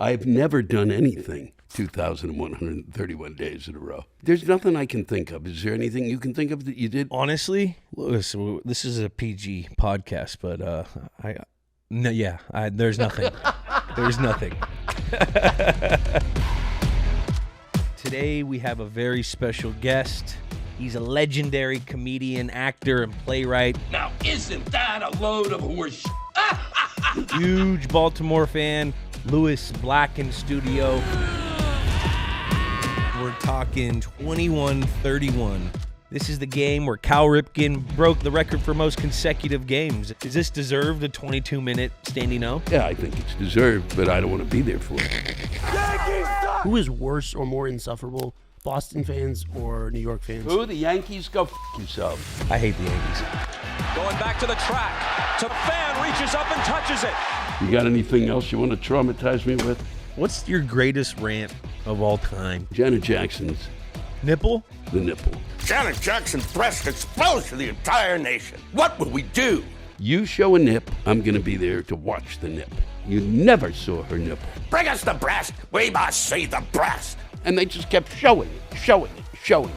I've never done anything 2,131 days in a row. There's nothing I can think of. Is there anything you can think of that you did? Honestly, Louis, this is a PG podcast, but there's nothing. There's nothing. Today we have a very special guest. He's a legendary comedian, actor, and playwright. Now, isn't that a load of horse? Huge Baltimore fan, Louis Black in studio. We're talking 21-31. This is the game where Cal Ripken broke the record for most consecutive games. Is this deserved a 22-minute standing O? Yeah, I think it's deserved, but I don't want to be there for it. Who is worse or more insufferable, Boston fans or New York fans? Who? The Yankees? Go f*** yourself. I hate the Yankees. Going back to the track. To fan reaches up and touches it. You got anything else you want to traumatize me with? What's your greatest rant of all time? Janet Jackson's Nipple? The Nipple. Janet Jackson's breast exposed to the entire nation. What will we do? You show a nip, I'm going to be there to watch the nip. You never saw her nipple. Bring us the breast. We must see the breast. And they just kept showing it.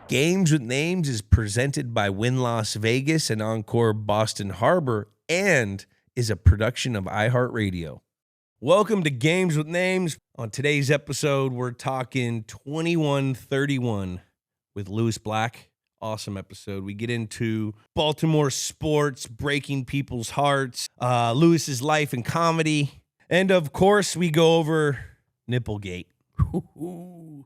Games with Names is presented by Wynn Las Vegas and Encore Boston Harbor and is a production of iHeartRadio. Welcome to Games with Names. On today's episode, we're talking 21-31 with Louis Black. Awesome episode. We get into Baltimore sports, breaking people's hearts, Louis's life and comedy, and of course, we go over Nipplegate.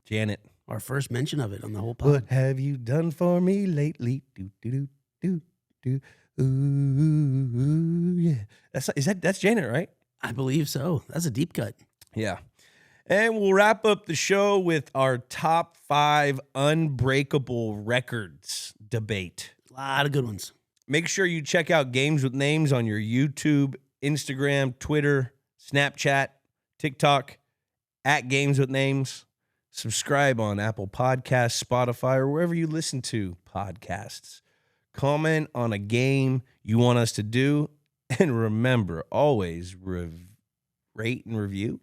Janet. Our first mention of it on the whole pod. What have you done for me lately? Do do do do do. Ooh, yeah. That's Janet, right? I believe so. That's a deep cut. Yeah. And we'll wrap up the show with our top 5 Unbreakable Records debate. A lot of good ones. Make sure you check out Games with Names on your YouTube, Instagram, Twitter, Snapchat, TikTok, at Games with Names. Subscribe on Apple Podcasts, Spotify, or wherever you listen to podcasts. Comment on a game you want us to do. And remember, always rate and review.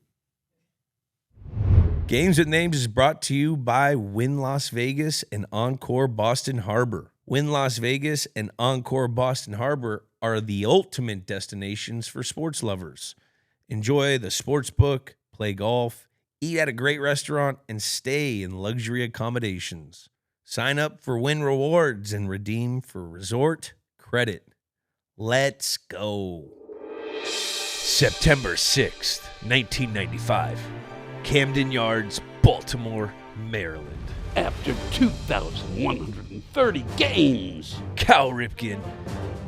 Games with Names is brought to you by Wynn Las Vegas and Encore Boston Harbor. Wynn Las Vegas and Encore Boston Harbor are the ultimate destinations for sports lovers. Enjoy the sports book, play golf, eat at a great restaurant, and stay in luxury accommodations. Sign up for Wynn Rewards and redeem for resort credit. Let's go. September 6th, 1995. Camden Yards, Baltimore, Maryland. After 2,130 games, Cal Ripken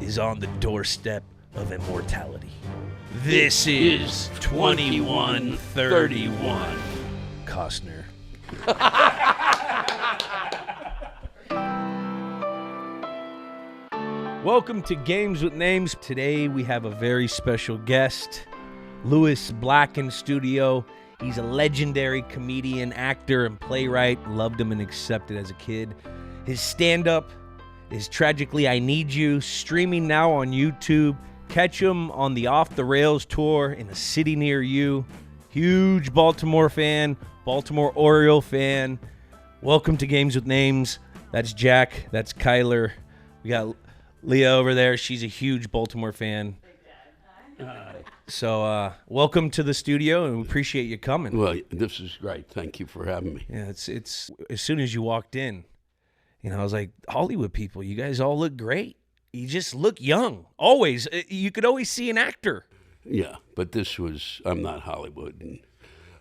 is on the doorstep of immortality. This is 21-31. Costner. Welcome to Games with Names. Today we have a very special guest, Louis Black in studio. He's a legendary comedian, actor, and playwright. Loved him and accepted as a kid. His stand-up is Tragically I Need You, streaming now on YouTube. Catch him on the Off the Rails tour in a city near you. Huge Baltimore fan, Baltimore Oriole fan. Welcome to Games with Names. That's Jack. That's Kyler. We got Leah over there. She's a huge Baltimore fan. So welcome to the studio, and we appreciate you coming. well, this is great. Thank you for having me. Yeah, it's as soon as you walked in, I was like, Hollywood people, you guys all look great. You just look young. Always. You could always see an actor. Yeah, but I'm not Hollywood, and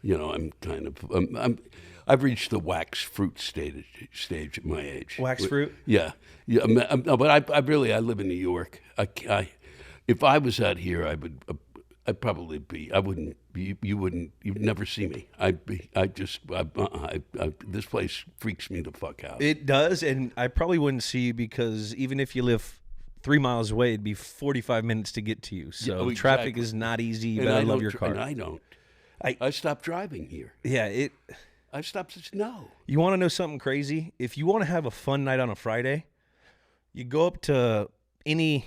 I'm kind of, I've reached the wax fruit stage at my age. Wax fruit? Yeah. No, but I live in New York. If I was out here, I'd probably be. I wouldn't. You'd never see me. This place freaks me the fuck out. It does, and I probably wouldn't see you because even if you live 3 miles away, it'd be 45 minutes to get to you. So exactly. Traffic is not easy, but I love your car. And I don't. I stopped driving here. Yeah, I stopped. No. You want to know something crazy? If you want to have a fun night on a Friday, you go up to any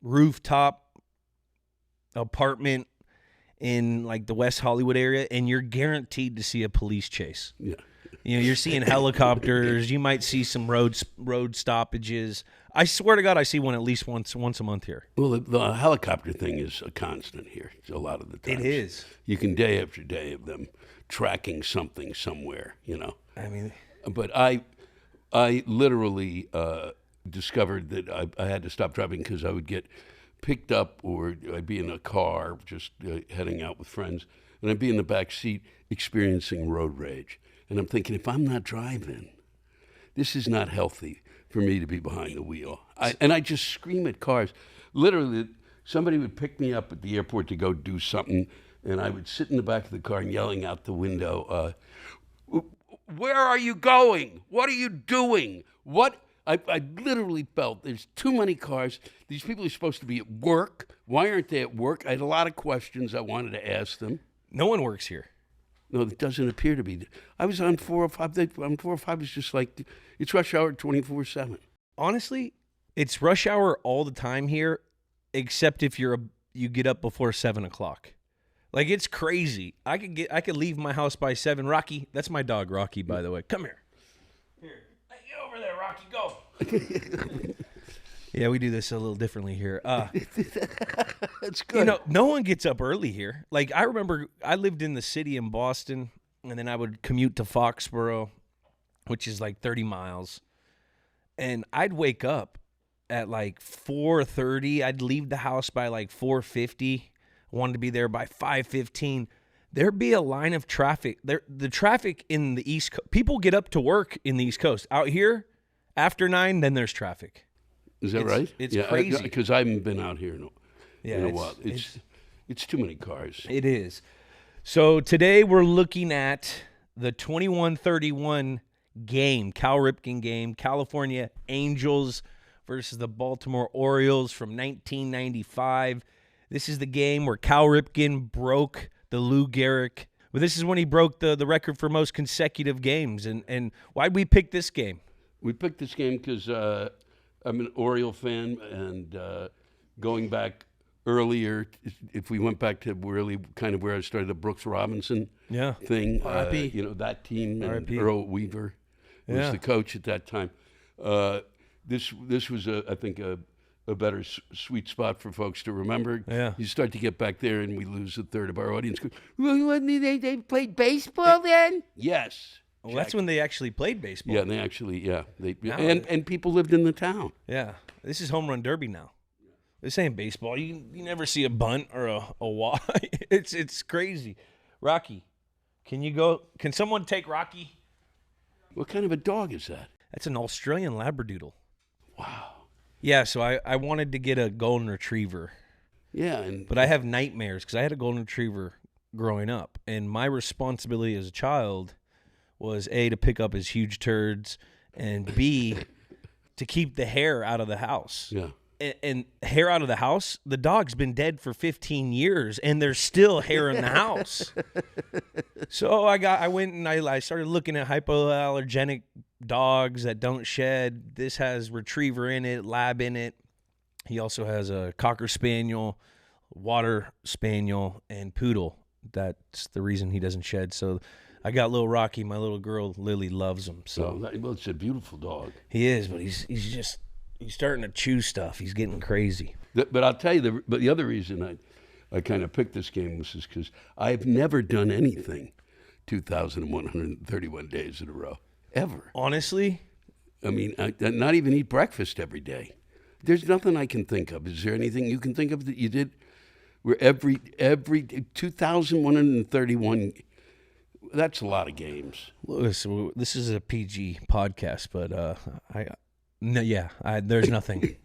rooftop apartment in like the West Hollywood area, and you're guaranteed to see a police chase. Yeah. You know, you're seeing helicopters. You might see some road stoppages. I swear to God, I see one at least once a month here. Well, the helicopter thing is a constant here a lot of the time. It is. You can day after day of them tracking something somewhere, you know. I mean, But I literally discovered that I had to stop driving because I would get picked up, or I'd be in a car just heading out with friends, and I'd be in the back seat experiencing road rage. And I'm thinking, if I'm not driving, this is not healthy for me to be behind the wheel. And I just scream at cars. Literally, somebody would pick me up at the airport to go do something, and I would sit in the back of the car and yelling out the window, where are you going? What are you doing? What? I literally felt there's too many cars. These people are supposed to be at work. Why aren't they at work? I had a lot of questions I wanted to ask them. no one works here. No, it doesn't appear to be. I was on 405. On 405, it's just like, it's rush hour 24/7. Honestly, it's rush hour all the time here, except if you get up before 7 o'clock. Like, it's crazy. I could leave my house by 7. Rocky, that's my dog, Rocky, by the way. Come here. Here, hey, get over there, Rocky. Go. Yeah, we do this a little differently here. That's good. You know, no one gets up early here. Like, I remember I lived in the city in Boston, and then I would commute to Foxborough, which is like 30 miles. And I'd wake up at like 4:30. I'd leave the house by like 4:50. Wanted to be there by 5:15. There'd be a line of traffic. The traffic in the East Coast, people get up to work in the East Coast. Out here, after 9, then there's traffic. Is that right? It's crazy. Because I haven't been out here in a while. It's It's too many cars. It is. So today we're looking at the 21-31 game, Cal Ripken game, California Angels versus the Baltimore Orioles from 1995. This is the game where Cal Ripken broke the Lou Gehrig. Well, this is when he broke the record for most consecutive games. And why'd we pick this game? We picked this game because I'm an Oriole fan, and going back earlier, if we went back to really kind of where I started, the Brooks Robinson thing, R.I.P. That team, and R.I.P. Earl Weaver was the coach at that time. This was, I think, a better sweet spot for folks to remember. Yeah. You start to get back there, and we lose a third of our audience. Well, they played baseball then? Yes. Well, that's when they actually played baseball. Yeah, and and people lived in the town. Yeah. This is home run derby now. This ain't baseball. You never see a bunt or a walk. It's crazy. Rocky, can someone take Rocky? What kind of a dog is that? That's an Australian Labradoodle. Wow. Yeah, so I wanted to get a golden retriever, Yeah, but I have nightmares because I had a golden retriever growing up, and my responsibility as a child was A, to pick up his huge turds, and B, to keep the hair out of the house. Yeah. And hair out of the house, the dog's been dead for 15 years, and there's still hair in the house. So I went and I started looking at hypoallergenic dogs that don't shed. This has retriever in it, lab in it. He also has a Cocker Spaniel, Water Spaniel, and Poodle. That's the reason he doesn't shed. So I got little Rocky. My little girl Lily loves him. So Well, it's a beautiful dog. he is, but he's starting to chew stuff. He's getting crazy. But I'll tell you, the other reason I kind of picked this game was because I've never done anything 2,131 days in a row, ever. Honestly, I mean, not even eat breakfast every day. There's nothing I can think of. Is there anything you can think of that you did where every 2,131, that's a lot of games. Lewis, this is a PG podcast, but there's nothing.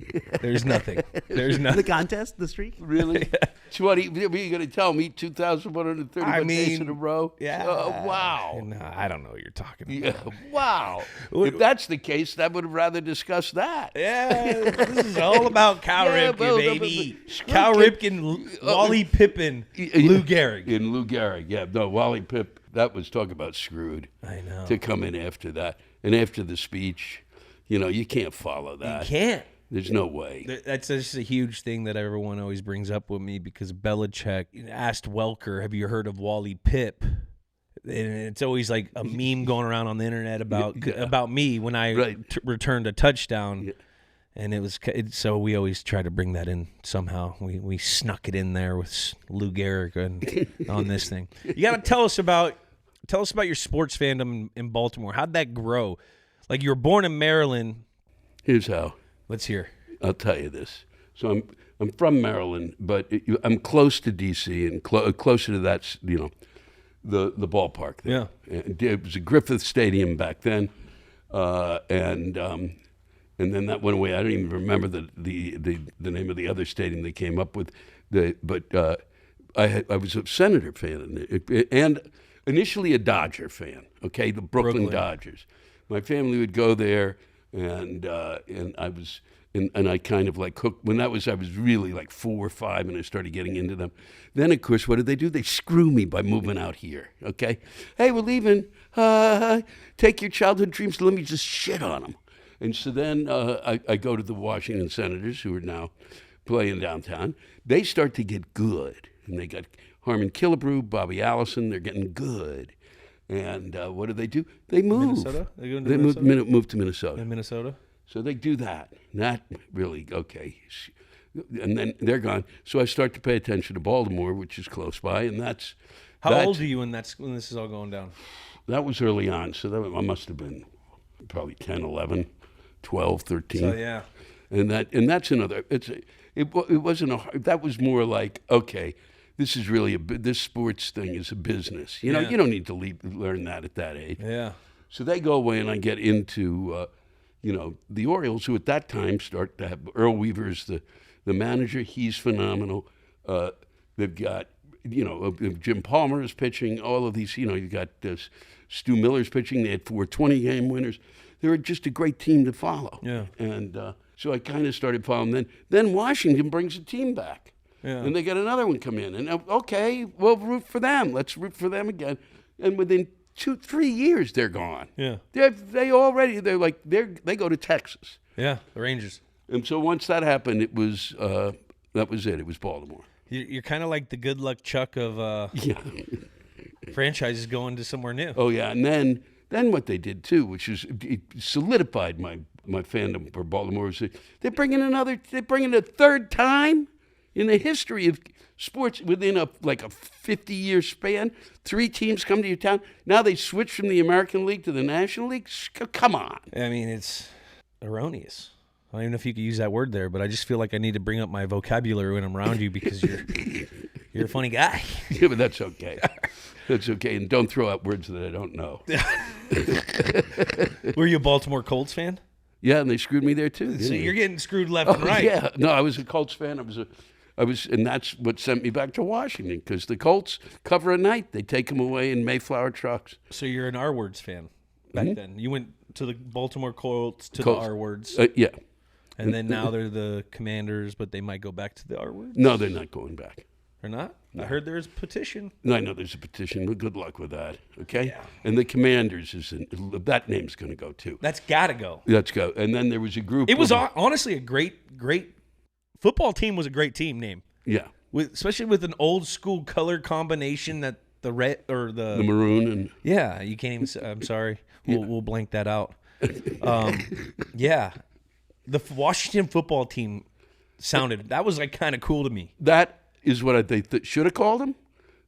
There's nothing. There's The nothing. contest, the streak. Really? 20, what are you going to tell me? 2,131 days in a row? Yeah. Wow. No, I don't know what you're talking Yeah. about. Wow. If that's the case, I would have rather discussed that. Yeah, this is all about Cal Yeah, Ripken, well, baby. screw Cal Kid- Ripken, Wally Pippen, Lou Gehrig. In Lou Gehrig, yeah. No, Wally Pip, that was talk about screwed. I know. To come in after that. And after the speech, you can't follow that. You can't. There's no way. That's just a huge thing that everyone always brings up with me because Belichick asked Welker, have you heard of Wally Pipp? And it's always like a meme going around on the internet about me when I returned a touchdown. Yeah. And so we always try to bring that in somehow. We snuck it in there with Lou Gehrig on this thing. You got to tell us about your sports fandom in Baltimore. How'd that grow? Like, you were born in Maryland. Here's how. Let's hear. I'll tell you this. So I'm from Maryland, but I'm close to D.C. and closer to that, the ballpark there. Yeah. And it was a Griffith Stadium back then, and then that went away. I don't even remember the name of the other stadium they came up with. But I was a Senator fan and initially a Dodger fan. Okay, the Brooklyn Dodgers. My family would go there, and I was and I kind of like hooked. When I was really like 4 or 5, and I started getting into them. Then of course, what did they do? They screw me by moving out here. Okay, hey, we're leaving. Take your childhood dreams. Let me just shit on them. And so then I go to the Washington Senators, who are now playing downtown. They start to get good. And they got Harmon Killebrew, Bobby Allison. They're getting good. And what do? They move. Minnesota? They move to Minnesota. In Minnesota? So they do that. Not really, okay. And then they're gone. So I start to pay attention to Baltimore, which is close by. And that's... How old are you when this is all going down? That was early on. So I must have been probably 10, 11. 12, 13. So yeah, and that's another. It wasn't that was more like, okay, this is really this sports thing is a business. You know, you don't need to learn that at that age. Yeah. So they go away, and I get into the Orioles, who at that time start to have Earl Weaver's the manager. He's phenomenal. They've got Jim Palmer is pitching. All of these, you got Stu Miller's pitching. They had 4 20-game winners. They were just a great team to follow. Yeah. And so I kind of started following. Then Washington brings a team back. Yeah. And they got another one come in. And okay, we'll root for them. Let's root for them again. And within 2-3 years, they're gone. Yeah. They go to Texas. Yeah, the Rangers. And so once that happened, it was that was it. It was Baltimore. You're kind of like the good luck Chuck of franchises going to somewhere new. Oh yeah, and then what they did too, which is it solidified my fandom for Baltimore, was they're bringing a third time in the history of sports within a 50-year span. 3 teams come to your town. Now they switch from the American League to the National League. Come on. I mean, it's erroneous. I don't even know if you could use that word there, but I just feel like I need to bring up my vocabulary when I'm around you because you're a funny guy. Yeah, but that's okay. That's okay. And don't throw out words that I don't know. Were you a Baltimore Colts fan? Yeah, and they screwed me there too. So you're getting screwed left and right. Yeah. No, I was a Colts fan. And that's what sent me back to Washington, because the Colts cover a night. They take them away in Mayflower trucks. So you're an R-Words fan back then. You went to the Baltimore Colts the R-Words. Yeah. And then now they're the Commanders, but they might go back to the R-Words? No, they're not going back. They're not? No. I heard there's a petition. No, I know there's a petition. Well, good luck with that, okay? Yeah. And the Commanders, that name's going to go too. That's got to go. Let's go. And then there was a group. It was honestly a great football team. Was a great team name. Yeah. Especially with an old school color combination that the red or the maroon and you can't even say, I'm sorry. We'll blank that out. Yeah. The Washington football team that was like kind of cool to me. That is what they should have called them.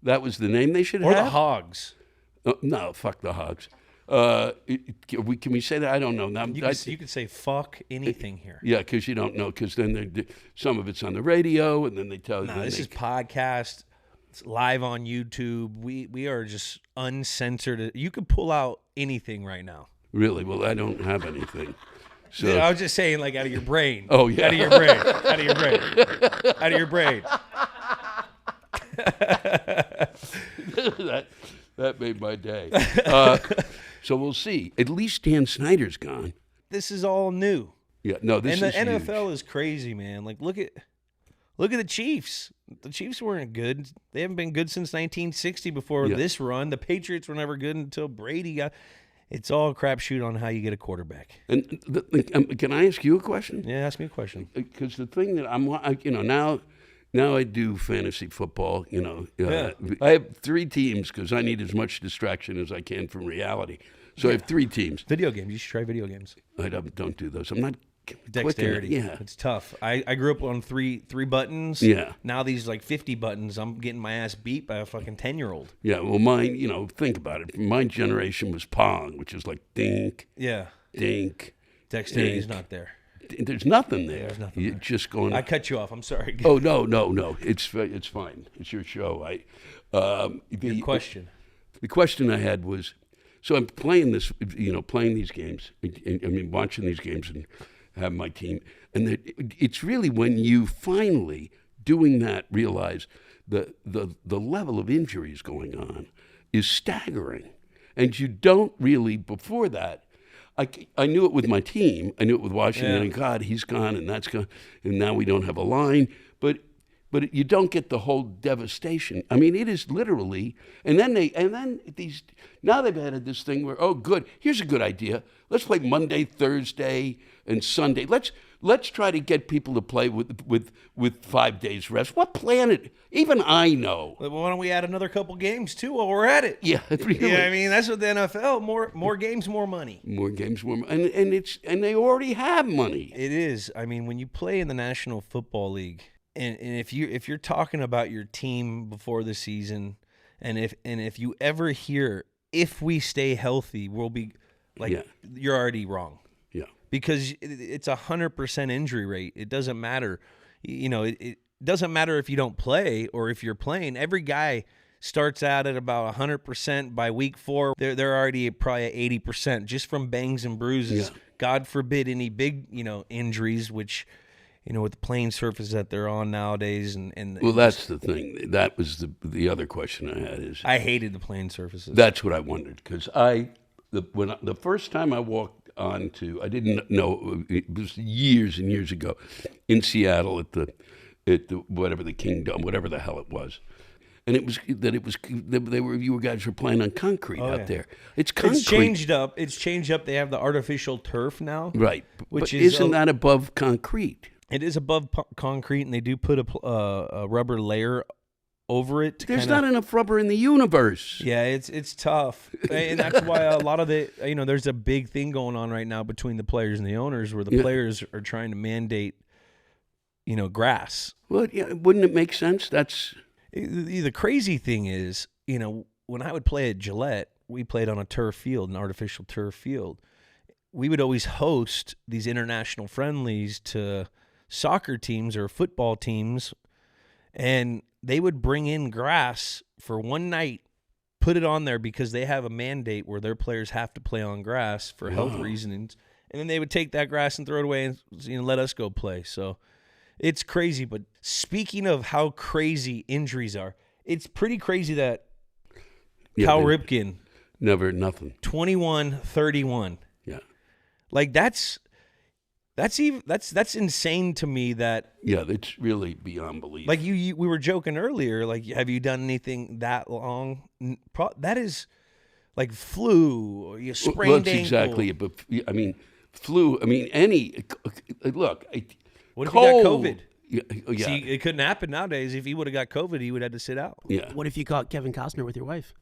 That was the name they should have. Or the Hogs. No, fuck the Hogs. Can we say that? I don't know. Now, you could say fuck anything here. Yeah, because you don't know. Because then some of it's on the radio, and then they tell you. No, this is podcast. It's live on YouTube. We are just uncensored. You could pull out anything right now. Really? Well, I don't have anything. So yeah, I was just saying, like, out of your brain. Oh, yeah. Out of your brain. Out of your brain. Out of your brain. That made my day. So we'll see. At least Dan Snyder's gone. This is all new. Yeah, no, this is And the NFL huge. is crazy, man. Like, look at the Chiefs. The Chiefs weren't good. They haven't been good since 1960 before this run. The Patriots were never good until Brady got. It's all a crapshoot on how you get a quarterback. And can I ask you a question? Yeah, ask me a question. Because the thing that now I do fantasy football. I have 3 teams because I need as much distraction as I can from reality. So I have 3 teams. Video games. You should try video games. I don't do those. I'm not. Dexterity. Yeah, It's tough. I grew up on three buttons. Yeah. Now these like 50 buttons. I'm getting my ass beat by a fucking 10-year-old. Yeah. Well, mine. Think about it. My generation was Pong, which is like dink. Yeah. Dink. Dexterity's not there. There's nothing there. There's nothing You're there. just going. I cut you off. I'm sorry. Oh no. It's fine. It's your show. Your question. The question I had was, so I'm playing playing these games. Watching these games and have my team, and it's really when you finally doing that realize the level of injuries going on is staggering, and you don't really before that. I knew it with my team. I knew it with Washington. And God, he's gone, and that's gone, and now we don't have a line. But you don't get the whole devastation. I mean, it is literally. And then now they've added this thing where, oh, good, here's a good idea. Let's play Monday, Thursday, and Sunday. Let's try to get people to play with 5 days rest. What planet? Even I know. Well, why don't we add another couple games too while we're at it? Yeah, really. Yeah, I mean that's what the NFL more games, more money. More games, more money, and they already have money. It is. I mean, when you play in the National Football League, and if you're talking about your team before the season, and if you ever hear if we stay healthy, we'll be like you're already wrong. Yeah. Because it's 100% injury rate. It doesn't matter. It doesn't matter if you don't play or if you're playing. Every guy starts out at about 100% by week 4. They're already probably at 80% just from bangs and bruises. Yeah. God forbid any big, injuries, which, with the playing surface that they're on nowadays. Well, that's the thing. That was the other question I had is. I hated the playing surfaces. That's what I wondered because the first time I walked I didn't know, it was years and years ago in Seattle at the whatever the Kingdom, whatever the hell it was. And you guys were playing on concrete out there. It's concrete. It's changed up. They have the artificial turf now. Right. But isn't that above concrete? It is above concrete, and they do put a rubber layer over it. There's not enough rubber in the universe. Yeah, it's tough. And that's why a lot of there's a big thing going on right now between the players and the owners where the players are trying to mandate, grass. Well, yeah, wouldn't it make sense? The crazy thing is, when I would play at Gillette, we played on a turf field, an artificial turf field. We would always host these international friendlies to soccer teams or football teams, and they would bring in grass for one night, put it on there because they have a mandate where their players have to play on grass for health reasons. And then they would take that grass and throw it away and let us go play. So it's crazy. But speaking of how crazy injuries are, it's pretty crazy that Cal Ripken. Nothing. 21-31. Yeah. Like that's insane to me that. Yeah, it's really beyond belief. Like we were joking earlier, like, have you done anything that long? That is like flu or you sprained ankle. Exactly. But I mean, flu. I mean, any look. What if cold, you got COVID? Yeah. See, it couldn't happen nowadays. If he would have got COVID, he would have had to sit out. Yeah. What if you caught Kevin Costner with your wife?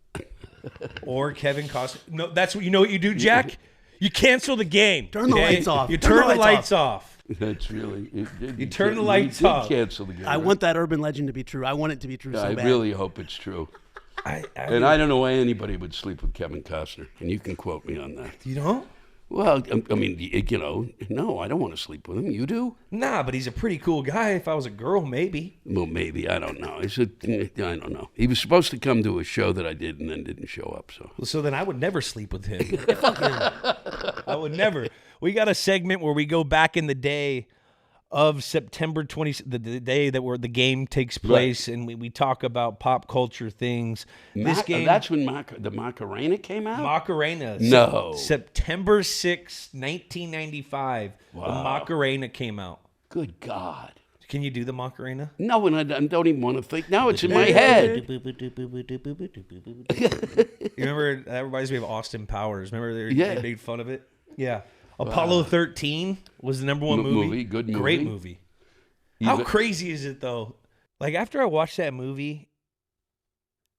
Or Kevin Costner. No, that's what you do, Jack. You cancel the game. Turn the lights off. You turn the lights off. That's really. You turn the lights off. Cancel the game. I want that urban legend to be true. I want it to be true so bad. I really hope it's true. I don't know why anybody would sleep with Kevin Costner, and you can quote me on that. You don't? Well, I mean, no, I don't want to sleep with him. You do? Nah, but he's a pretty cool guy. If I was a girl, maybe. Well, maybe. I don't know. I don't know. He was supposed to come to a show that I did and then didn't show up. So then I would never sleep with him. Fuck him. I would never. We got a segment where we go back in the day of September 20, the day that where the game takes place, right. And we talk about pop culture things. This game, that's when the Macarena came out? Macarena. No. September 6, 1995, wow. The Macarena came out. Good God. Can you do the Macarena? No, and I don't even want to think. Now it's in my head. You remember, that reminds me of Austin Powers. Remember they made fun of it? Yeah. Apollo 13 was the number one movie. Good movie. Great movie. How crazy is it, though? Like, after I watched that movie,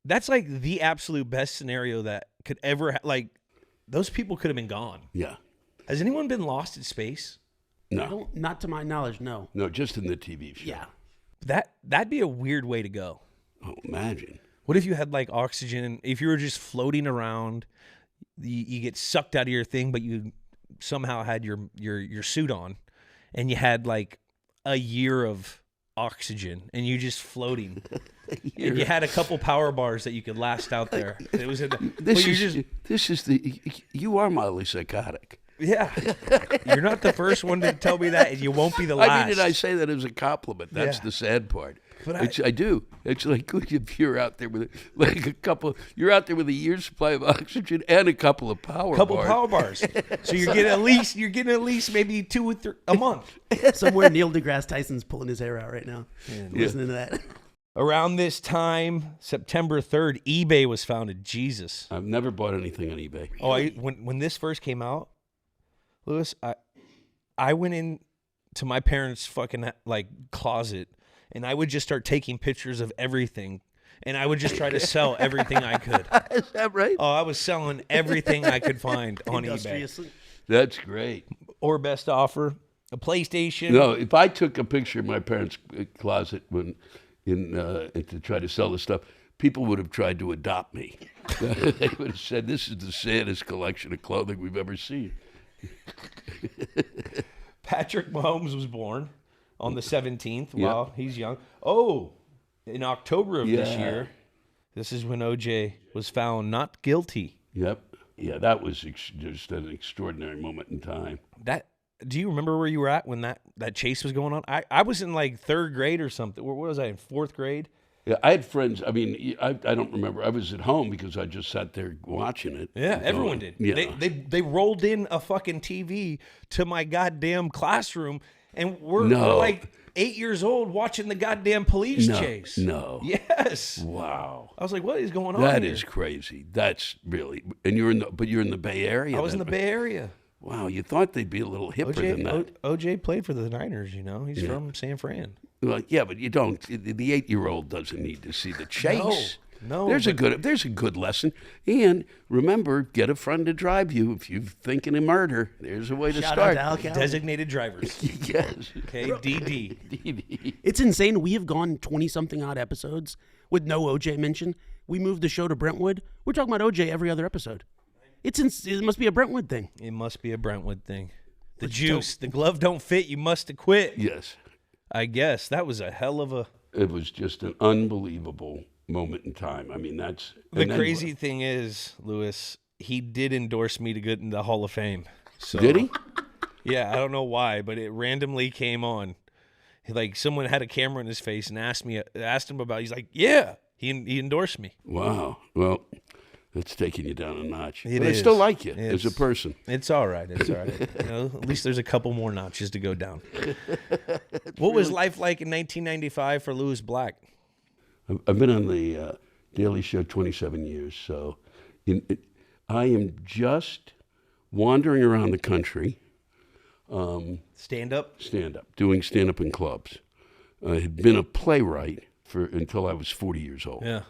that's like the absolute best scenario that could ever, like, those people could have been gone. Yeah. Has anyone been lost in space? No. Not to my knowledge, no. No, just in the TV show. Yeah. That'd be a weird way to go. Oh, imagine. What if you had like oxygen? If you were just floating around, you get sucked out of your thing, but you somehow had your suit on, and you had like a year of oxygen, and you just floating. And you had a couple power bars that you could last out there. It was in you are mildly psychotic. Yeah. You're not the first one to tell me that, and you won't be the last. I mean, and I say that as a compliment. That's the sad part. But I do. It's like if you're out there with you're out there with a year's supply of oxygen and a couple of power bars. So you're getting at least maybe 2 or 3 a month. Somewhere Neil deGrasse Tyson's pulling his hair out right now. Listening to that. Around this time, September 3rd, eBay was founded. Jesus. I've never bought anything on eBay. Oh, when this first came out, Louis, I went in to my parents' fucking like closet, and I would just start taking pictures of everything, and I would just try to sell everything I could. Is that right? Oh, I was selling everything I could find on eBay. That's great. Or best offer, a PlayStation. No, if I took a picture of my parents' closet to try to sell the stuff, people would have tried to adopt me. They would have said, "This is the saddest collection of clothing we've ever seen." Patrick Mahomes was born on the 17th. Wow, he's young. Oh, in October of this year, this is when OJ was found not guilty. Yep. Yeah, that was just an extraordinary moment in time. Do you remember where you were at when that chase was going on? I was in like 3rd grade or something. What was I, in 4th grade? Yeah, I had friends. I mean, I don't remember. I was at home because I just sat there watching it. Yeah, everyone did. Yeah. They rolled in a fucking TV to my goddamn classroom, and we're like 8 years old watching the goddamn police chase. No. Yes. Wow. I was like, what is going on That here? is crazy. That's really. And you're in the Bay Area. I was in the Bay Area. Wow, you thought they'd be a little hipper than that. OJ played for the Niners, you know. He's from San Fran. Well, yeah, but you don't. The 8-year-old doesn't need to see the chase. No. There's a good lesson. And remember, get a friend to drive you if you're thinking of murder. There's a way to Shout start. out to Al Callen. Designated drivers. Yes. Okay, DD. It's insane. We have gone 20-something odd episodes with no OJ mention. We moved the show to Brentwood. We're talking about OJ every other episode. It must be a Brentwood thing. It must be a Brentwood thing. The juice, the glove don't fit. You must have quit. Yes. I guess that was a hell of a. It was just an unbelievable moment in time. I mean, that's the crazy thing is, Louis, he did endorse me to get in the Hall of Fame. So, did he? Yeah, I don't know why, but it randomly came on. Like someone had a camera in his face and asked him about it. He's like, yeah, he endorsed me. Wow. Well, that's taking you down a notch. It but is. I still like you as a person. It's all right. It's all right. You know, at least there's a couple more notches to go down. What was life like in 1995 for Louis Black? I've been on the Daily Show 27 years, so I am just wandering around the country. Stand up, doing stand up in clubs. I had been a playwright until I was 40 years old. Yeah,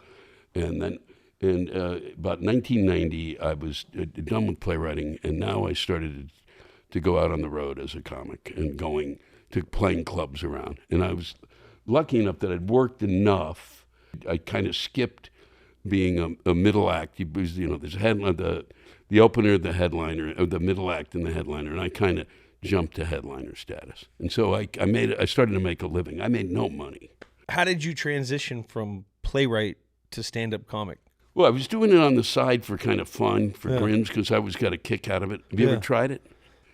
and then. And about 1990, I was done with playwriting, and now I started to go out on the road as a comic and going to playing clubs around. And I was lucky enough that I'd worked enough. I kind of skipped being a middle act. There's the opener, the headliner, or the middle act, and the headliner, and I kind of jumped to headliner status. And so I started to make a living. I made no money. How did you transition from playwright to stand-up comic? Well, I was doing it on the side for kind of fun, for grins, because I always got a kick out of it. Have you ever tried it?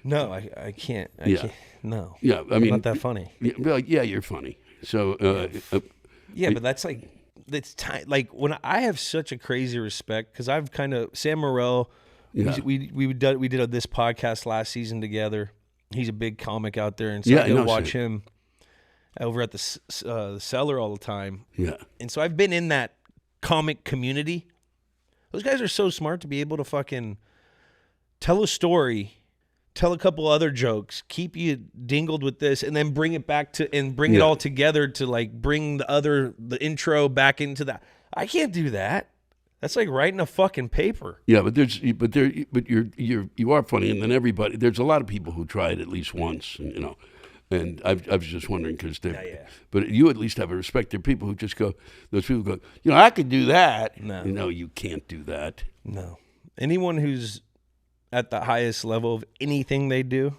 No, I can't. I can't. No. Yeah, I mean, I'm not that funny. Yeah, you're funny. So, but that's like, like when I have such a crazy respect, because I've kind of, Sam Morrell, we did this podcast last season together. He's a big comic out there, and so I go watch him. over at the Cellar all the time. Yeah. And so I've been in that comic community. Those guys are so smart to be able to fucking tell a story, tell a couple other jokes, keep you dingled with this, and then bring it back to and bring it all together to like bring the intro back into that. I can't do that. That's like writing a fucking paper. Yeah, but you are funny, and then there's a lot of people who try it at least once, and, you know. And I was just wondering because but you at least have a respect. There are people who just go. Those people go. You know, I could do that. No, you can't do that. No, anyone who's at the highest level of anything they do,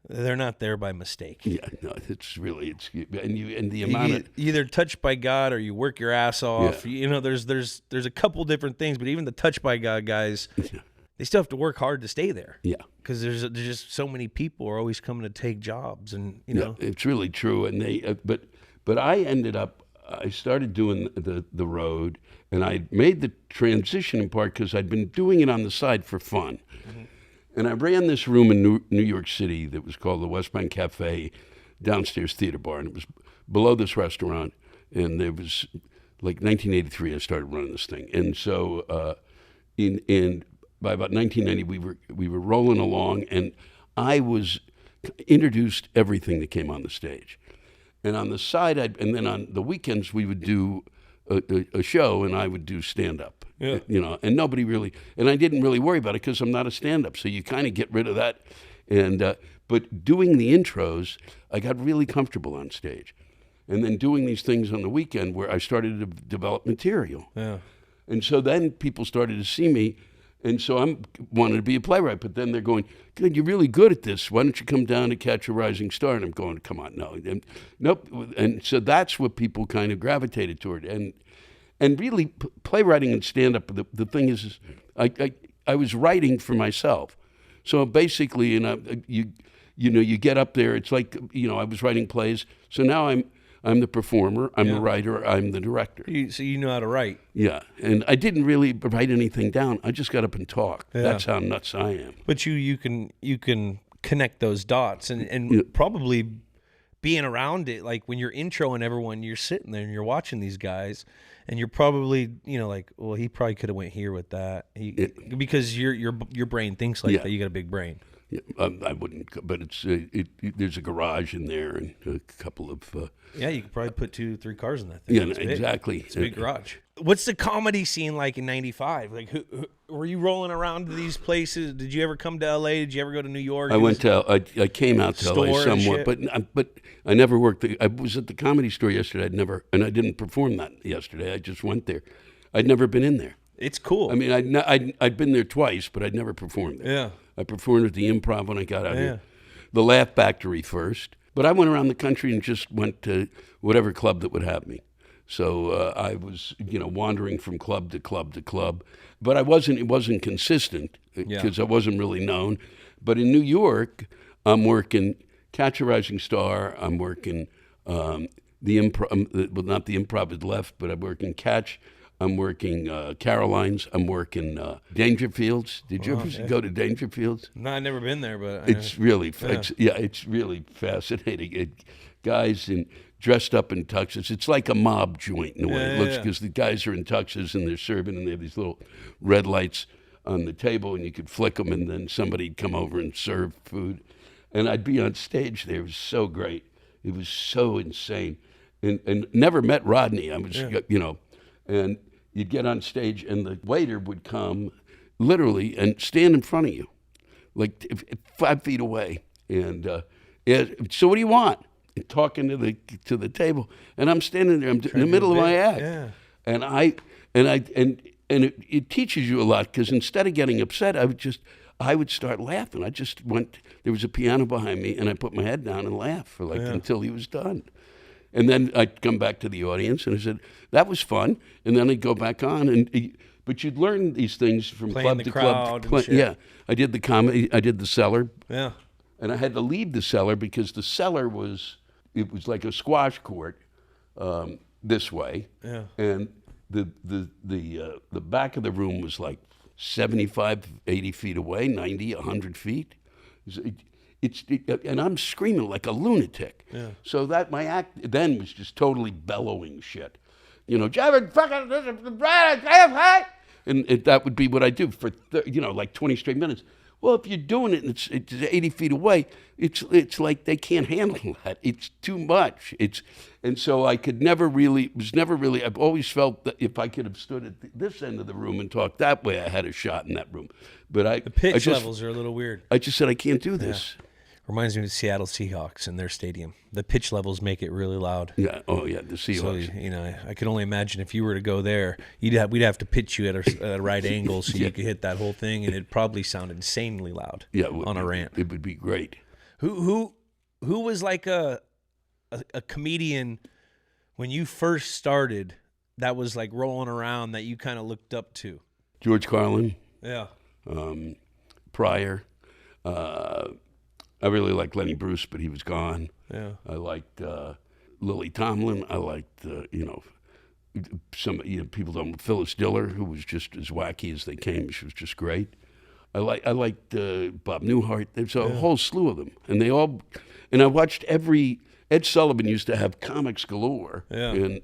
they're not there by mistake. Yeah, no, and the amount of either touched by God or you work your ass off. You know, there's a couple different things, but even the touched by God guys, they still have to work hard to stay there. Yeah, because there's just so many people are always coming to take jobs, and you know it's really true. And they, but I ended up. I started doing the road, and I made the transition in part because I'd been doing it on the side for fun. Mm-hmm. And I ran this room in New York City that was called the West Bank Cafe, downstairs theater bar, and it was below this restaurant. And there was, like 1983, I started running this thing. And so by about 1990, we were rolling along, and I was introduced everything that came on the stage. And on the side, and then on the weekends, we would do a show, and I would do stand-up. Yeah. You know, and nobody really, and I didn't really worry about it because I'm not a stand-up, so you kind of get rid of that. And but doing the intros, I got really comfortable on stage. And then doing these things on the weekend where I started to develop material. Yeah. And so then people started to see me, and so I wanted to be a playwright, but then they're going, "Good, you're really good at this. Why don't you come down to Catch a Rising Star?" And I'm going, "Come on, no." And, nope. And so that's what people kind of gravitated toward. And really, playwriting and stand-up, the thing is I was writing for myself. So basically, you get up there, it's like, I was writing plays. So now I'm the performer, I'm the writer, I'm the director. So you know how to write. Yeah, and I didn't really write anything down. I just got up and talked. Yeah. That's how nuts I am. But you can connect those dots and probably being around it, like when you're introing everyone, you're sitting there and you're watching these guys, and you're probably, like, well, he probably could have went here with that, because your brain thinks like that. You got a big brain. Yeah, I wouldn't, but it's there's a garage in there and a couple of. You could probably put 2-3 cars in that thing. Yeah, exactly. It's a big garage. What's the comedy scene like in '95? Like, who were you rolling around to these places? Did you ever come to LA? Did you ever go to New York? I came out to LA somewhat, but I never worked. I was at the Comedy Store yesterday. I didn't perform that yesterday. I just went there. I'd never been in there. It's cool. I mean, I'd been there twice, but I'd never performed there. Yeah. I performed at the Improv when I got out here. The Laugh Factory first. But I went around the country and just went to whatever club that would have me. So I was, wandering from club to club to club. But it wasn't consistent because I wasn't really known. But in New York, I'm working Catch a Rising Star. I'm working the Improv, well, not the Improv had left, but I'm working Catch. I'm working Caroline's. I'm working Dangerfields. Did you ever go to Dangerfields? No, I've never been there, but it's really, it's really fascinating. Guys dressed up in tuxes. It's like a mob joint in a way. It looks, because the guys are in tuxes and they're serving, and they have these little red lights on the table, and you could flick them, and then somebody'd come over and serve food. And I'd be on stage there. It was so great. It was so insane. And never met Rodney. I was, and you'd get on stage, and the waiter would come literally and stand in front of you, like 5 feet away. And so what do you want? And talking to the table, and I'm standing there. I'm in the middle of my act, and it teaches you a lot, because instead of getting upset, I would start laughing. I just went. There was a piano behind me, and I put my head down and laughed for until he was done. And then I'd come back to the audience, and I said, "That was fun." And then I'd go back on, but you'd learn these things from club to club. I did the comedy. I did the Cellar. Yeah. And I had to leave the Cellar because the Cellar was like a squash court this way. Yeah. And the back of the room was like 75, 80 feet away, 90, 100 feet. and I'm screaming like a lunatic. Yeah. So that my act then was just totally bellowing shit. You know, Jared, fucking, and that would be what I do for like 20 straight minutes. Well, if you're doing it and it's 80 feet away, it's like they can't handle that. It's too much. And so I could never really. I've always felt that if I could have stood at this end of the room and talked that way, I had a shot in that room. But the pitch levels are a little weird. I just said I can't do this. Yeah. Reminds me of the Seattle Seahawks and their stadium. The pitch levels make it really loud. Yeah. Oh, yeah. The Seahawks. So, I can only imagine if you were to go there, we'd have to pitch you at a right angle so you could hit that whole thing, and it'd probably sound insanely loud. Yeah, on a rant. It would be great. Who was like a comedian when you first started that was like rolling around that you kind of looked up to? George Carlin. Yeah. Pryor. I really liked Lenny Bruce, but he was gone. Yeah. I liked Lily Tomlin. I liked, some people don't. Phyllis Diller, who was just as wacky as they came. She was just great. I liked Bob Newhart. There's a whole slew of them, and I watched Ed Sullivan used to have comics galore. Yeah.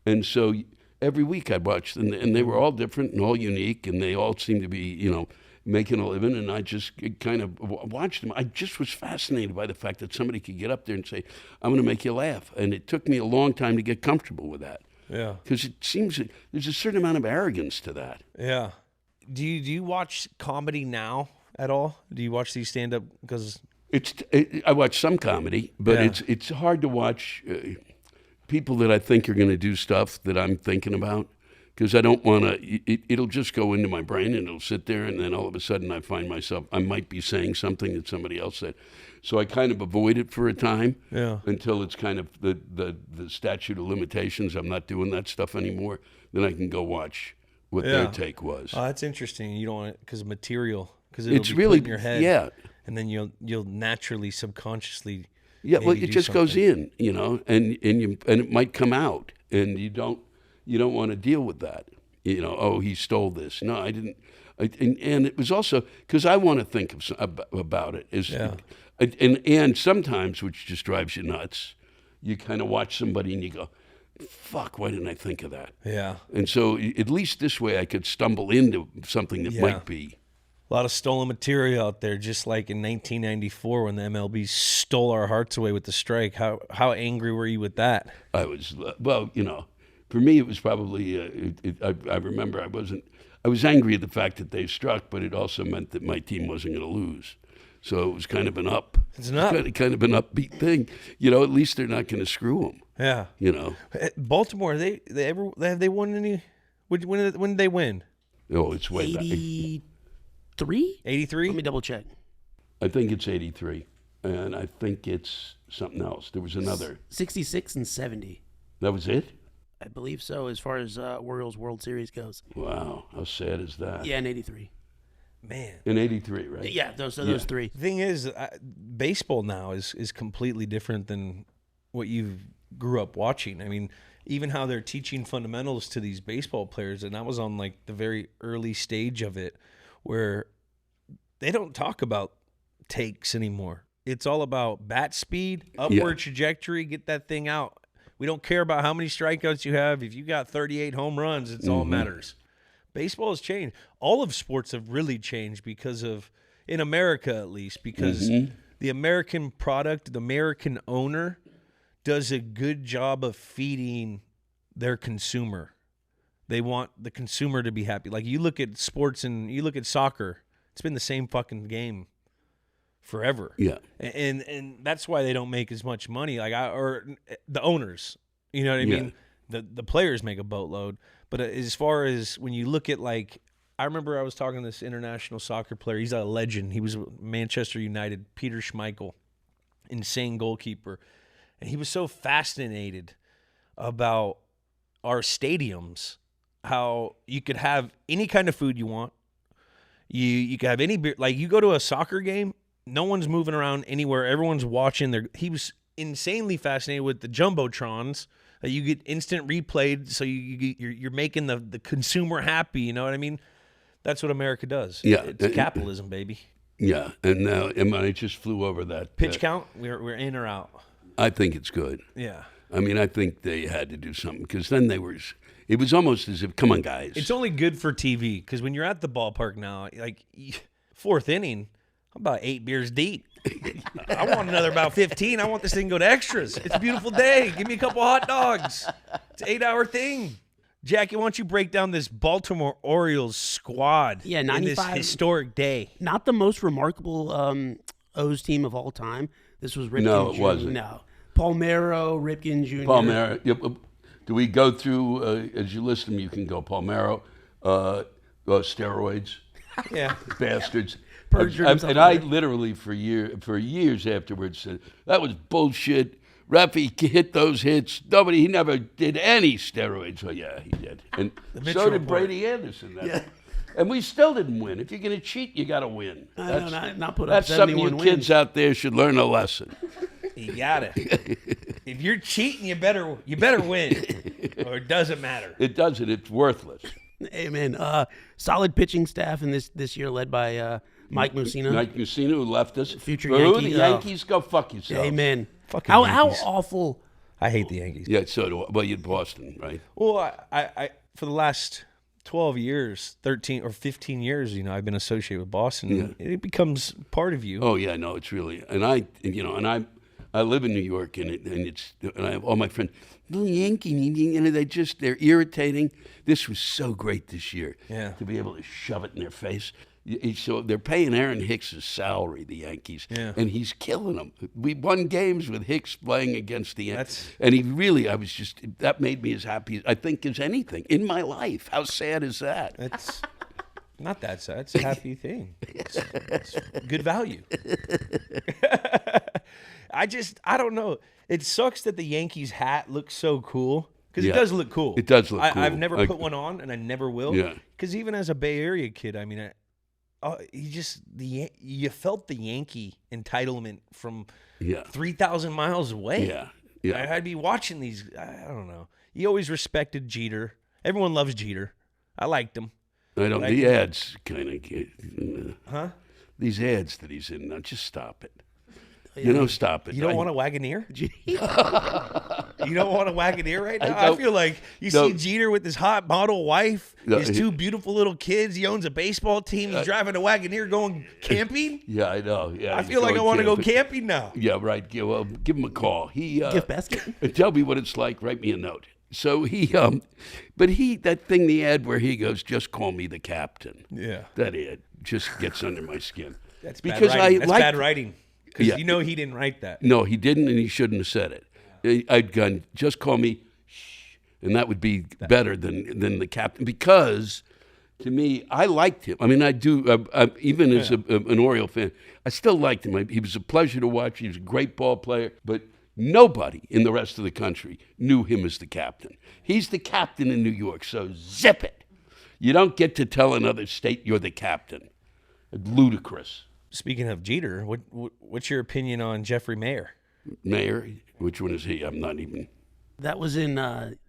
And so every week I'd watch them, and they were all different and all unique, and they all seemed to be, making a living, and I just kind of watched them. I just was fascinated by the fact that somebody could get up there and say, I'm going to make you laugh. And it took me a long time to get comfortable with that. Yeah. Because it seems that there's a certain amount of arrogance to that. Yeah. Do you watch comedy now at all? Do you watch these stand-up? Because I watch some comedy, but it's hard to watch people that I think are going to do stuff that I'm thinking about. Because I don't want to, it'll just go into my brain and it'll sit there, and then all of a sudden I find myself, I might be saying something that somebody else said. So I kind of avoid it for a time until it's kind of the statute of limitations. I'm not doing that stuff anymore. Then I can go watch what their take was. Oh, that's interesting. You don't want it because of material, because it'll be really put in your head. Yeah. And then you'll naturally, subconsciously. Yeah, well, it just goes in, and it might come out, and you don't want to deal with that. Oh, he stole this. No, I didn't. And it was also because I want to think about it. And sometimes, which just drives you nuts, you kind of watch somebody and you go, fuck, why didn't I think of that? Yeah. And so at least this way I could stumble into something that might be. A lot of stolen material out there, just like in 1994 when the MLB stole our hearts away with the strike. How angry were you with that? I was, for me, it was probably. I remember I was angry at the fact that they struck, but it also meant that my team wasn't going to lose. So it was kind of an up. It's an up. Kind of an upbeat thing. At least they're not going to screw them. Yeah. Baltimore, have they won any? When did they win? Oh, it's way back. 83? 83? Let me double check. I think it's 83, and I think it's something else. There was another. 66 and 70. That was it? I believe so, as far as Orioles World Series goes. Wow, how sad is that? Yeah, in 83. Man. In 83, right? Yeah, those three. The thing is, baseball now is completely different than what you grew up watching. I mean, even how they're teaching fundamentals to these baseball players, and that was on like the very early stage of it, where they don't talk about takes anymore. It's all about bat speed, upward trajectory, get that thing out. We don't care about how many strikeouts you have. If you got 38 home runs, it's all that matters. Baseball has changed. All of sports have really changed because of, in America at least, because the American product, the American owner does a good job of feeding their consumer. They want the consumer to be happy. Like you look at sports and you look at soccer, it's been the same fucking game forever. Yeah. And that's why they don't make as much money. Or the owners, you know what I mean? The players make a boatload. But as far as when you look at I remember I was talking to this international soccer player. He's a legend. He was Manchester United, Peter Schmeichel, insane goalkeeper. And he was so fascinated about our stadiums, how you could have any kind of food you want. You could have any beer. Like you go to a soccer game, no one's moving around anywhere. Everyone's watching. He was insanely fascinated with the jumbotrons. You get instant replayed, so you're making the consumer happy. You know what I mean? That's what America does. Yeah, It's capitalism, baby. Yeah, and I just flew over that. Pitch count? We're in or out? I think it's good. Yeah. I mean, I think they had to do something because then it was almost as if, come on, guys. It's only good for TV because when you're at the ballpark now, like fourth inning, I'm about 8 beers deep. I want another about 15. I want this thing to go to extras. It's a beautiful day. Give me a couple hot dogs. It's an 8-hour thing. Jackie, why don't you break down this Baltimore Orioles squad Yeah, in 95. this historic day? Not the most remarkable O's team of all time. This was Ripken No, it Jr. wasn't. No. Palmeiro, Ripken Jr. Palmeiro. Yep. Do we go through, as you list them, you can go Palmeiro, steroids, Yeah. bastards. Perjured himself And I away. literally, for years afterwards, said, that was bullshit. Rafi hit those hits. He never did any steroids. Well, yeah, he did. And Mitchell so did report. Brady Anderson. And we still didn't win. If you're going to cheat, you got to win. I know, not put up That's something 71 you wins. kids out there should learn a lesson. You got it. If you're cheating, you better win, or it doesn't matter. It doesn't. It's worthless. Hey, man. Solid pitching staff in this year led by Mike Mussina. Mike Mussina, who left us. Future For who? Yankee, The Yankees, go fuck yourself. Amen. Fucking How Yankees. awful. I hate the Yankees. Yeah, so do I. Well, you're Boston, right? Well, I for the last 12 years, 13 or 15 years, I've been associated with Boston. Yeah. It becomes part of you. Oh yeah, no, it's really. And I live in New York, and I have all my friends. Little Yankee, they're irritating. This was so great this year. Yeah. To be able to shove it in their face. So they're paying Aaron Hicks' salary, the Yankees, Yeah. and he's killing them. We won games with Hicks playing against the Yankees, That's- and that made me as happy, I think, as anything in my life. How sad is that? It's not that sad. It's a happy thing. It's good value. I don't know. It sucks that the Yankees hat looks so cool because Yeah. it does look cool. It does look cool. I've never Like- put one on, and I never will. Yeah. Because even as a Bay Area kid, I mean, you felt the Yankee entitlement from Yeah. 3,000 miles away. Yeah. I'd be watching these. I don't know. You always respected Jeter. Everyone loves Jeter. I liked him. I don't. Like- The ads kind of get. Huh? These ads that he's in. Now, just stop it. Stop it. You don't want a Wagoneer? You don't want a Wagoneer right now? I don't- feel like you no. see Jeter with his hot model wife, No, his 2 beautiful little kids. He owns a baseball team. He's driving a Wagoneer going camping. Yeah, I know. Yeah, I he's feel like I going want to go camping. camping now. Yeah, right. Give him a call. Gift basket. Tell me what it's like. Write me a note. So that thing, the ad where he goes, just call me the captain. Yeah. That ad just gets under my skin. That's because bad writing. That's I bad writing. Because Yeah. he didn't write that. No, he didn't, and he shouldn't have said it. I'd gone, just call me, shh, and that would be better than the captain. Because to me, I liked him. I mean, I do. Even as an Oriole fan, I still liked him. He was a pleasure to watch. He was a great ball player, but nobody in the rest of the country knew him as the captain. He's the captain in New York, so zip it. You don't get to tell another state you're the captain. Ludicrous. Speaking of Jeter, what's your opinion on Jeffrey Mayer? Mayor, which one is he? I'm not even. That was in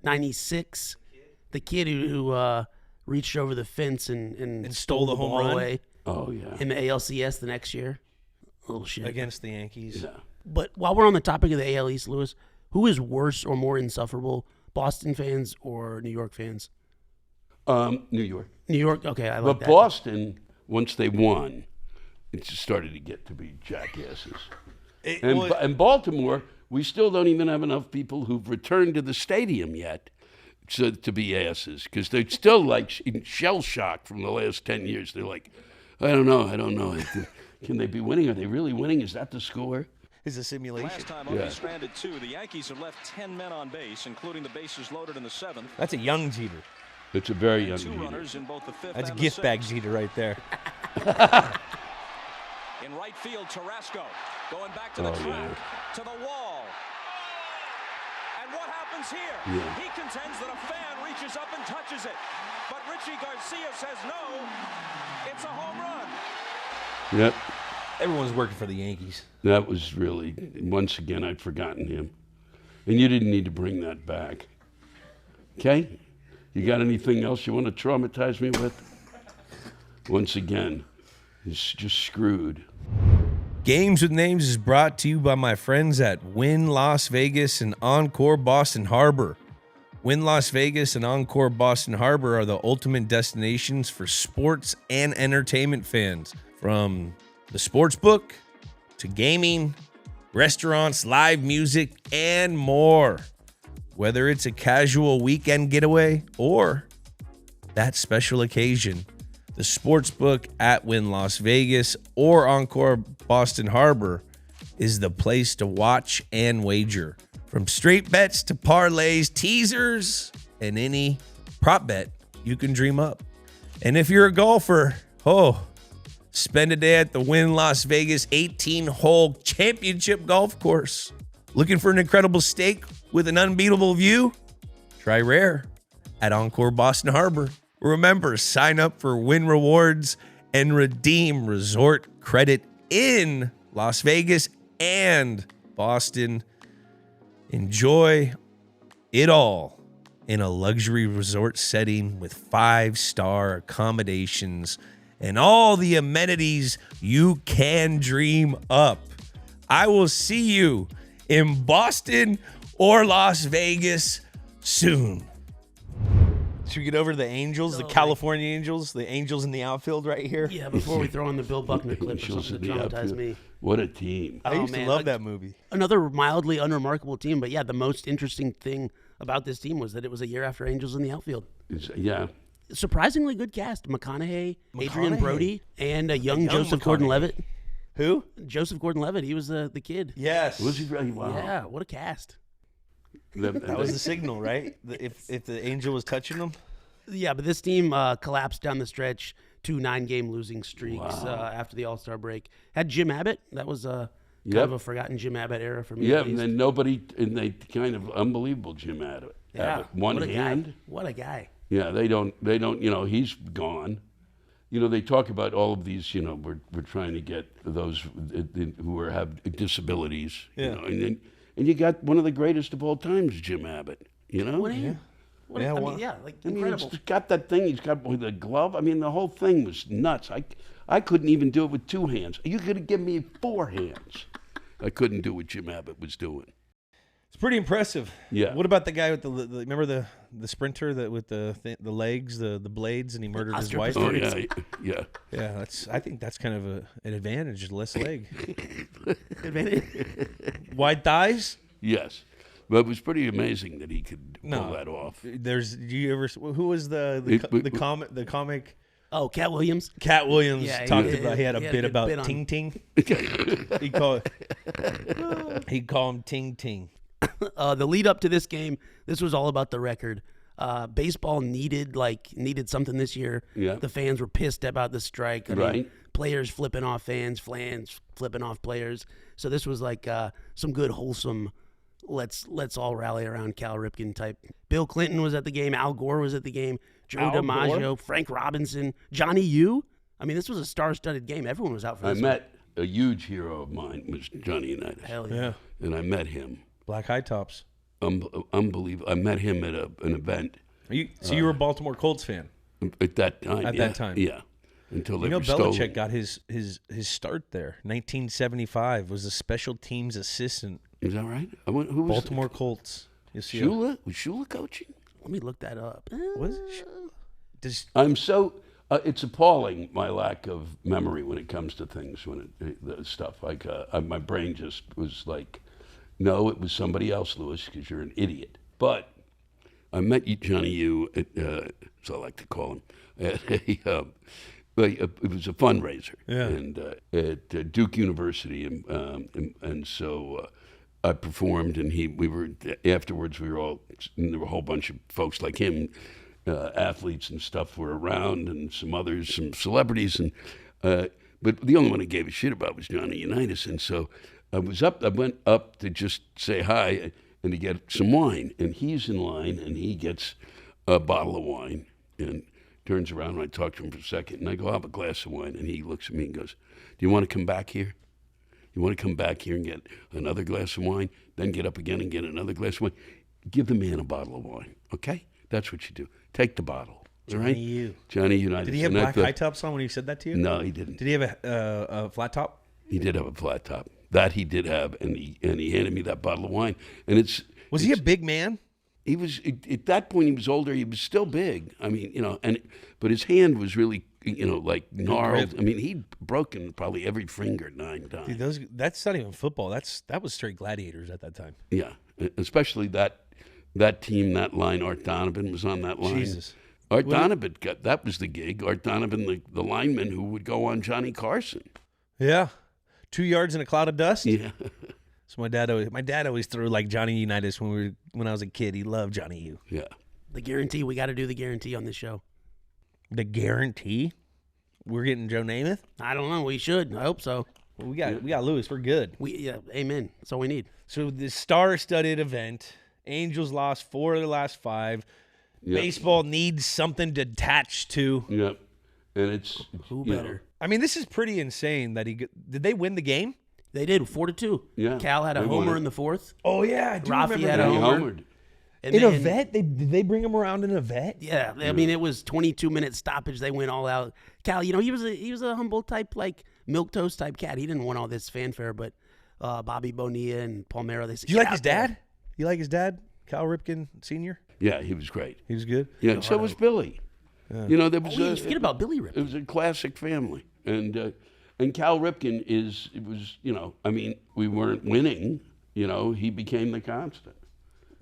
'96. The kid who reached over the fence and stole the home run? away Oh, yeah. in the ALCS the next year. Little shit. Against the Yankees. Yeah. But while we're on the topic of the AL East, Lewis, who is worse or more insufferable, Boston fans or New York fans? New York. New York. Okay, I like But that. Boston, once they won, it just started to get to be jackasses. And Baltimore, we still don't even have enough people who've returned to the stadium yet to be asses, because they're still like in shell shock from the last 10 years. They're like, I don't know. Can they be winning? Are they really winning? Is that the score? Is a simulation. Last time Ovi stranded 2, the Yankees have left 10 men on base, including the bases loaded in the 7th. That's a young Jeter. It's a very young 2 leader. runners in both the 5th That's and gift the bag 6th. Jeter right there. In right field, Tarasco going back to the track, to the wall. And what happens here? Yeah. He contends that a fan reaches up and touches it. But Richie Garcia says no, it's a home run. Yep. Everyone's working for the Yankees. That was really, once again, I'd forgotten him. And you didn't need to bring that back. Okay? You got anything else you want to traumatize me with? Once again. is just screwed. Games with Names is brought to you by my friends at Wynn Las Vegas and Encore Boston Harbor. Wynn Las Vegas and Encore Boston Harbor are the ultimate destinations for sports and entertainment fans. From the sports book to gaming, restaurants, live music, and more. Whether it's a casual weekend getaway or that special occasion, the sportsbook at Wynn Las Vegas or Encore Boston Harbor is the place to watch and wager. From straight bets to parlays, teasers, and any prop bet you can dream up. And if you're a golfer, spend a day at the Wynn Las Vegas 18-hole championship golf course. Looking for an incredible steak with an unbeatable view? Try Rare at Encore Boston Harbor. Remember, sign up for Wynn Rewards and redeem resort credit in Las Vegas and Boston. Enjoy it all in a luxury resort setting with 5-star accommodations and all the amenities you can dream up. I will see you in Boston or Las Vegas soon. Should we get over to the Angels, the California Angels, the Angels in the outfield right here? Yeah, before we throw on the Bill Buckner clip or something to traumatize me. What a team. I used to love that movie. Another mildly unremarkable team, but yeah, the most interesting thing about this team was that it was a year after Angels in the outfield. Yeah. Surprisingly good cast. McConaughey, Adrian Brody, and a young Joseph Gordon-Levitt. Who? Joseph Gordon-Levitt. He was the kid. Yes. Was he really? Wow. Yeah, what a cast. That was the signal, right? If the Angel was touching them? Yeah, but this team collapsed down the stretch, 2 9-game losing streaks after the All-Star break. Had Jim Abbott. That was kind of a forgotten Jim Abbott era for me. Yeah, and then they kind of unbelievable Jim Abbott. Yeah, One what a hand. guy. What a guy. Yeah, they don't, he's gone. They talk about all of these, we're trying to get those who have disabilities, and you got one of the greatest of all times, Jim Abbott, incredible. He's got that thing, he's got with the glove. The whole thing was nuts. I couldn't even do it with 2 hands. You could give me 4 hands. I couldn't do what Jim Abbott was doing. It's pretty impressive. Yeah. What about the guy with the remember the sprinter that with the legs, the blades, and he murdered his wife? Oh yeah. Yeah, I think that's kind of an advantage, less leg. Wide thighs? Yes. But it was pretty amazing that he could pull that off. Who was the comic? Oh, Cat Williams. Cat Williams talked about. He had a He had bit a about bit on- Ting Ting. He'd call him Ting Ting. The lead up to this game, this was all about the record. Baseball needed something this year. Yeah. The fans were pissed about the strike. I mean, players flipping off fans flipping off players. So this was like some good wholesome. Let's all rally around Cal Ripken type. Bill Clinton was at the game. Al Gore was at the game. Joe DiMaggio, Frank Robinson, Johnny Yu. This was a star-studded game. Everyone was out for this. I met a huge hero of mine was Johnny Unitas. Hell yeah. And I met him. Black high tops. Unbelievable. I met him at an event. You were a Baltimore Colts fan at that time. That time, yeah. Until they were Belichick stolen. got his start there. 1975 was a special teams assistant. Is that right? Who was Baltimore Colts. Shula? Was Shula coaching? Let me look that up. Was it? I'm so. It's appalling my lack of memory when it comes to things. The stuff like my brain just was like, no, it was somebody else, Lewis, because you're an idiot. But I met Johnny Yu, as I like to call him. It was a fundraiser, and at Duke University, and so I performed, and we were afterwards. There were a whole bunch of folks like him. Athletes and stuff were around, and some others, some celebrities, and but the only one I gave a shit about was Johnny Unitas. And so I went up to just say hi and to get some wine, and he's in line, and he gets a bottle of wine and turns around, and I talk to him for a second, and I go, I'll have a glass of wine, and he looks at me and goes, do you want to come back here? You want to come back here and get another glass of wine, then get up again and get another glass of wine? Give the man a bottle of wine, okay? That's what you do. Take the bottle. Johnny U. Johnny Unitas. Did he have black high tops on when he said that to you? No, he didn't. Did he have a flat top? He did have a flat top. That he did have, and he handed me that bottle of wine. And was he a big man? He was at that point. He was older. He was still big. I mean, but his hand was really, like gnarled. I mean, he'd broken probably every finger 9 times. Dude, that's not even football. That was straight gladiators at that time. Yeah, especially that team, that line. Art Donovan was on that line. Jesus. Art Donovan that was the gig. Art Donovan, the lineman who would go on Johnny Carson. Yeah, 2 yards in a cloud of dust. Yeah. So my dad always threw like Johnny Unitas when I was a kid. He loved Johnny U. Yeah. The guarantee. We got to do the guarantee on this show. The guarantee? We're getting Joe Namath? I don't know. We should. I hope so. Well, we got Lewis. We're good. Amen. That's all we need. So the star-studded event. Angels lost 4 of their last 5. Yep. Baseball needs something to attach to. Yep. And it's who better? I mean, this is pretty insane that did they win the game? They did 4-2. Yeah. Cal had a homer in the 4th. Oh yeah, I do Rafi remember had that. a homer. homered. And in a vet? Did they bring him around in a vet? Yeah, I mean it was 22-minute stoppage. They went all out. Cal, he was a humble type, like milquetoast type cat. He didn't want all this fanfare, but Bobby Bonilla and Palmeiro. They said, Do you like his dad? You like his dad, Cal Ripken Sr.? Yeah, he was great. He was good. Yeah, so was Billy. Yeah. There was forget about Billy Ripken. It was a classic family, and Cal Ripken I mean, we weren't winning. He became the constant.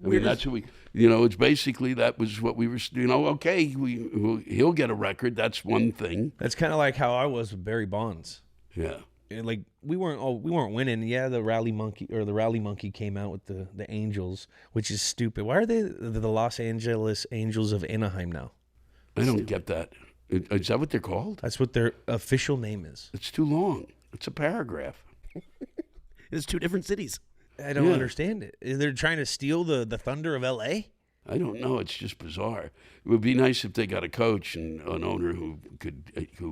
I mean, that's who we. It's basically that was what we were. Okay, he'll get a record. That's one thing. That's kind of like how I was with Barry Bonds. Yeah. And like we weren't winning. Yeah, the Rally Monkey came out with the Angels, which is stupid. Why are they the Los Angeles Angels of Anaheim now? I don't get that. Is that what they're called? That's what their official name is. It's too long. It's a paragraph. It's 2 different cities. I don't understand it. They're trying to steal the thunder of L.A.? I don't know. It's just bizarre. It would be nice if they got a coach and an owner who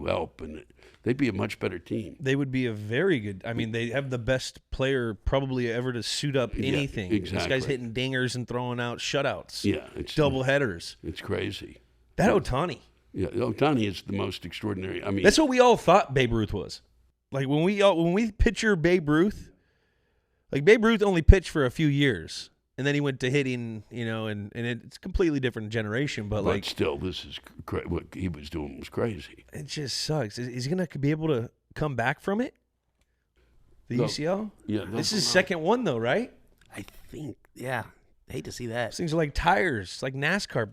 help, and they'd be a much better team. They would be a very good. I mean, they have the best player probably ever to suit up anything. Yeah, exactly. This guy's hitting dingers and throwing out shutouts. Yeah, it's double headers. It's crazy. That Ohtani. Yeah, Ohtani is the most extraordinary. I mean, that's what we all thought Babe Ruth was. Like when we picture Babe Ruth, like Babe Ruth only pitched for a few years. And then he went to hitting, and it's a completely different generation. But like, still, this is what he was doing was crazy. It just sucks. Is he going to be able to come back from it? The UCL? Yeah. This is second one, though, right? I think, yeah. I hate to see that. These things are like tires, like NASCAR.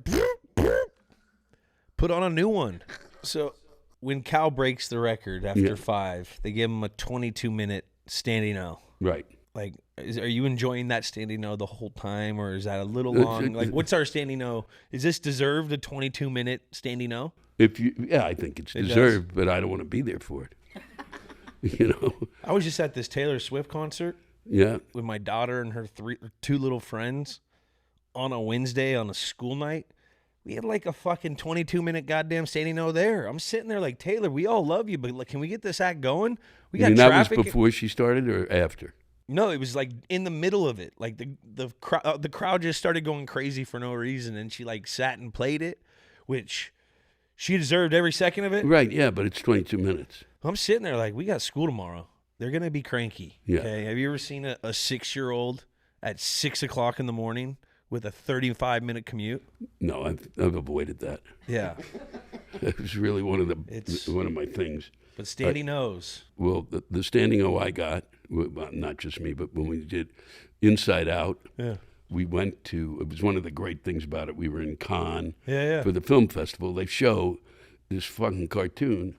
Put on a new one. So when Cal breaks the record after 5, they give him a 22-minute standing O. Right. Like, are you enjoying that standing O the whole time, or is that a little long? Like, what's our standing O? Is this deserved a 22-minute standing O? I think it's deserved, but I don't want to be there for it. I was just at this Taylor Swift concert. Yeah. With my daughter and her 2 little friends on a Wednesday on a school night. We had like a fucking 22-minute goddamn standing O there. I'm sitting there like, Taylor, we all love you, but like, can we get this act going? We got traffic. That was before she started or after? No, it was like in the middle of it. Like the crowd just started going crazy for no reason, and she like sat and played it, which she deserved every second of it. Right, yeah, but it's 22 minutes. I'm sitting there like, we got school tomorrow. They're gonna be cranky. Yeah. Okay. Have you ever seen a 6-year-old at 6 o'clock in the morning with a 35-minute commute? No, I've avoided that. Yeah. It was really one of my things. But standing O's. Well, the standing O I got, well, not just me, but when we did Inside Out, we went to, it was one of the great things about it. We were in Cannes for the film festival. They show this fucking cartoon,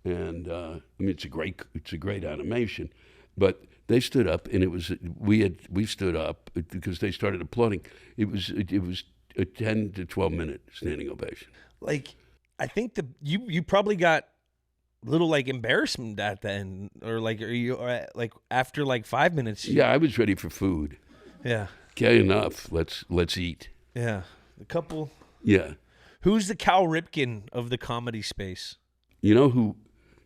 and I mean it's a great animation, but they stood up, and it was we stood up because they started applauding. It was a 10 to 12 minute standing ovation. Like, I think you probably got little like embarrassment at the end, or like like after like 5 minutes. Yeah, I was ready for food. Yeah. Okay, enough. Let's eat. Yeah, a couple. Yeah. Who's the Cal Ripken of the comedy space? You know who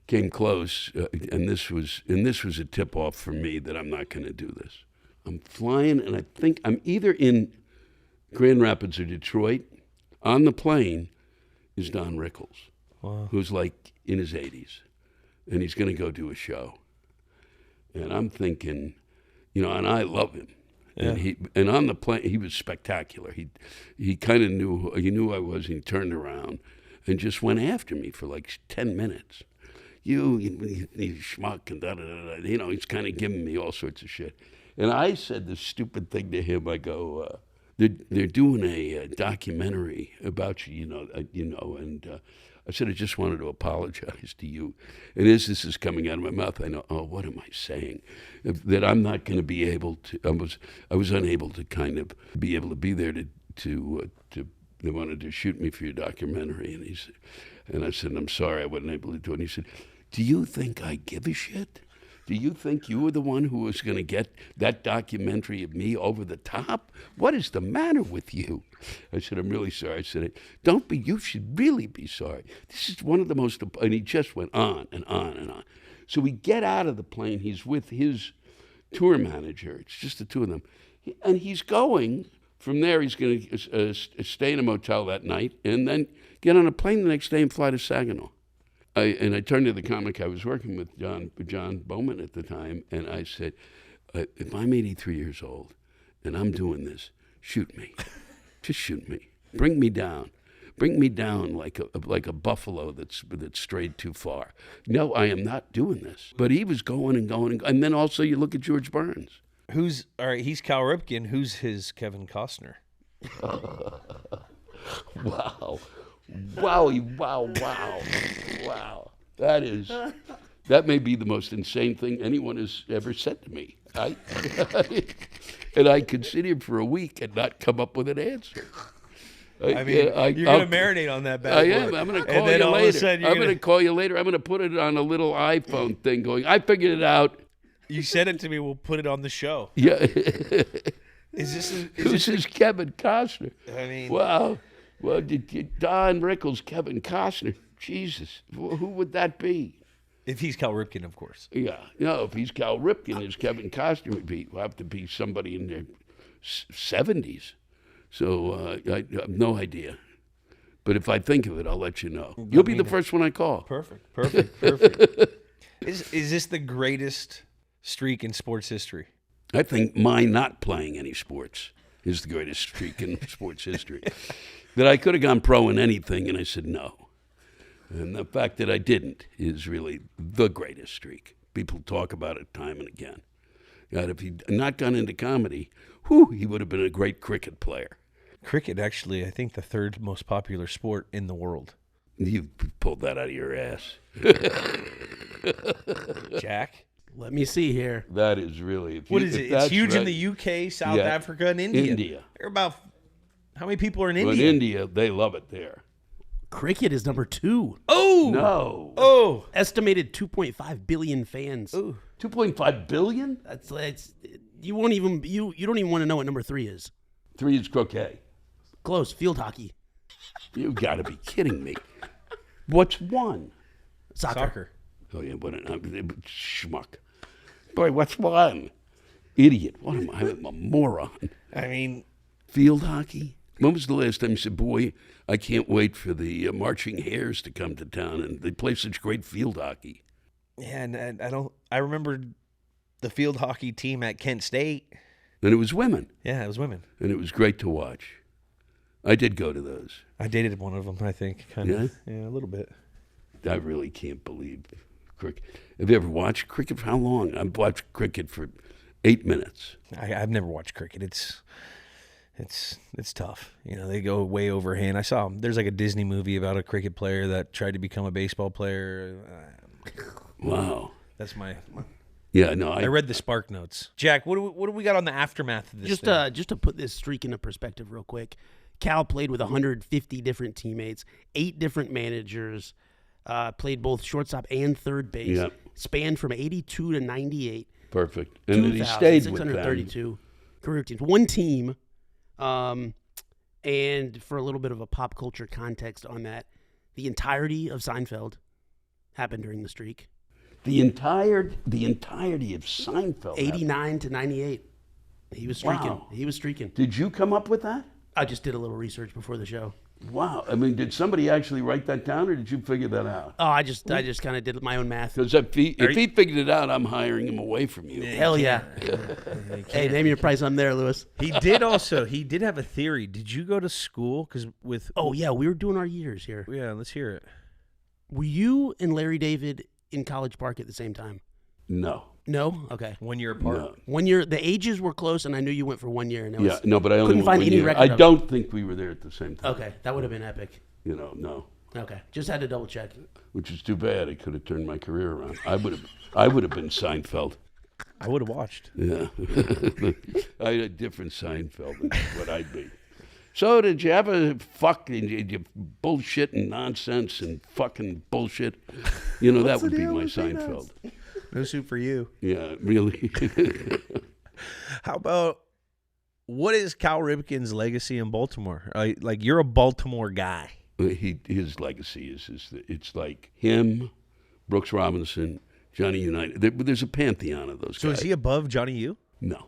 came close, and this was a tip off for me that I'm not going to do this. I'm flying, and I think I'm either in Grand Rapids or Detroit. On the plane is Don Rickles, who's like in his 80s, and he's going to go do a show. And I'm thinking, you know, and I love him. Yeah. And on the plane, he was spectacular. He kind of knew who I was, and he turned around and just went after me for like 10 minutes. You schmuck, and da-da-da-da. You know, he's kind of giving me all sorts of shit. And I said this stupid thing to him. I go, they're doing a documentary about you, you know, and I said, I just wanted to apologize to you. And as this is coming out of my mouth, I know, oh, what am I saying? That I'm not going to be able to, I was unable to kind of be able to be there to they wanted to shoot me for your documentary. And I said, I'm sorry, I wasn't able to do it. And he said, do you think I give a shit? Do you think you were the one who was going to get that documentary of me over the top? What is the matter with you? I said, I'm really sorry. I said, don't be, you should really be sorry. This is one of the most, and he just went on and on and on. So we get out of the plane. He's with his tour manager. It's just the two of them. And he's going, from there he's going to stay in a motel that night and then get on a plane the next day and fly to Saginaw. I turned to the comic I was working with, John Bowman at the time, and I said, if I'm 83 years old and I'm doing this, shoot me. Just shoot me. Bring me down. Bring me down like a buffalo that's strayed too far. No, I am not doing this. But he was going and going. And then also you look at George Burns. All right, he's Cal Ripken. Who's his Kevin Costner? Wow. Wow. That may be the most insane thing anyone has ever said to me. And I could sit here for a week and not come up with an answer. I mean, you're going to marinate on that bad I am. I'm going to call you later. I'm going to call you later. I'm going to put it on a little iPhone thing going, I figured it out. You said it to me. We'll put it on the show. Yeah. This is Kevin Costner. I mean, wow. Well, Don Rickles, Kevin Costner. Jesus, who would that be? If he's Cal Ripken, of course. Yeah. No, if he's Cal Ripken, as Kevin Costner would be, will have to be somebody in their 70s. So I have no idea. But if I think of it, I'll let you know. You'll be the first one I call. Perfect. Is this the greatest streak in sports history? I think my not playing any sports is the greatest streak in sports history. That I could have gone pro in anything, and I said no. And the fact that I didn't is really the greatest streak. People talk about it time and again. God, if he'd not gone into comedy, he would have been a great cricket player. Cricket, actually, I think the third most popular sport in the world. You pulled that out of your ass. Jack? Let me see here. That is really... What is it? It's huge in the UK, South Africa, and India. There are about... How many people are in India? In India, they love it there. Cricket is number 2. Oh! No. Oh! Estimated 2.5 billion fans. Ooh. 2.5 billion? That's you won't even you don't even want to know what number 3 is. 3 is croquet. Close. Field hockey. You got to be kidding me. What's 1? Soccer. Oh yeah, what an schmuck. Boy, what's 1? Idiot. What am I? I'm a moron. I mean, field hockey. When was the last time you said, boy, I can't wait for the marching hares to come to town, and they play such great field hockey. Yeah, and I remember the field hockey team at Kent State. And it was women. Yeah, it was women. And it was great to watch. I did go to those. I dated one of them, I think. Kind of. Yeah, a little bit. I really can't believe cricket. Have you ever watched cricket? For how long? I've watched cricket for 8 minutes. I've never watched cricket. It's tough. You know, they go way overhand. I saw there's like a Disney movie about a cricket player that tried to become a baseball player. Wow. That's my yeah, no. I read the Spark Notes. Jack, what do we got on the aftermath of this? Just to put this streak into perspective real quick. Cal played with 150 different teammates, 8 different managers, played both shortstop and third base. Yep. Spanned from 82 to 98. Perfect. And then he stayed with them. 632 career teams. One team. And for a little bit of a pop culture context on that, the entirety of Seinfeld happened during the streak. The entirety of Seinfeld. 89 to 98. He was streaking. Wow. He was streaking. Did you come up with that? I just did a little research before the show. Wow. I mean, did somebody actually write that down, or did you figure that out? Oh, I just kind of did my own math. Because if he figured it out, I'm hiring him away from you. Hell yeah. Hey, name your price. I'm there, Lewis. He did have a theory. Did you go to school? Oh, yeah, we were doing our years here. Yeah, let's hear it. Were you and Larry David in College Park at the same time? No. No? Okay. 1 year apart. No. 1 year, the ages were close, and I knew you went for 1 year. And Yeah, no, but I only couldn't went find 1 any year. record I of it. don't think we were there at the same time. Okay, that would have been epic. No. Okay, just had to double check. Which is too bad. It could have turned my career around. I would have been Seinfeld. I would have watched. Yeah. I had a different Seinfeld than what I'd be. So did you have a fucking bullshit and nonsense and fucking bullshit? That would be my Seinfeld. No soup for you. Yeah, really. How about, what is Cal Ripken's legacy in Baltimore? Like, you're a Baltimore guy. His legacy is it's like him, Brooks Robinson, Johnny Unitas. There's a pantheon of those guys. So is he above Johnny U? No.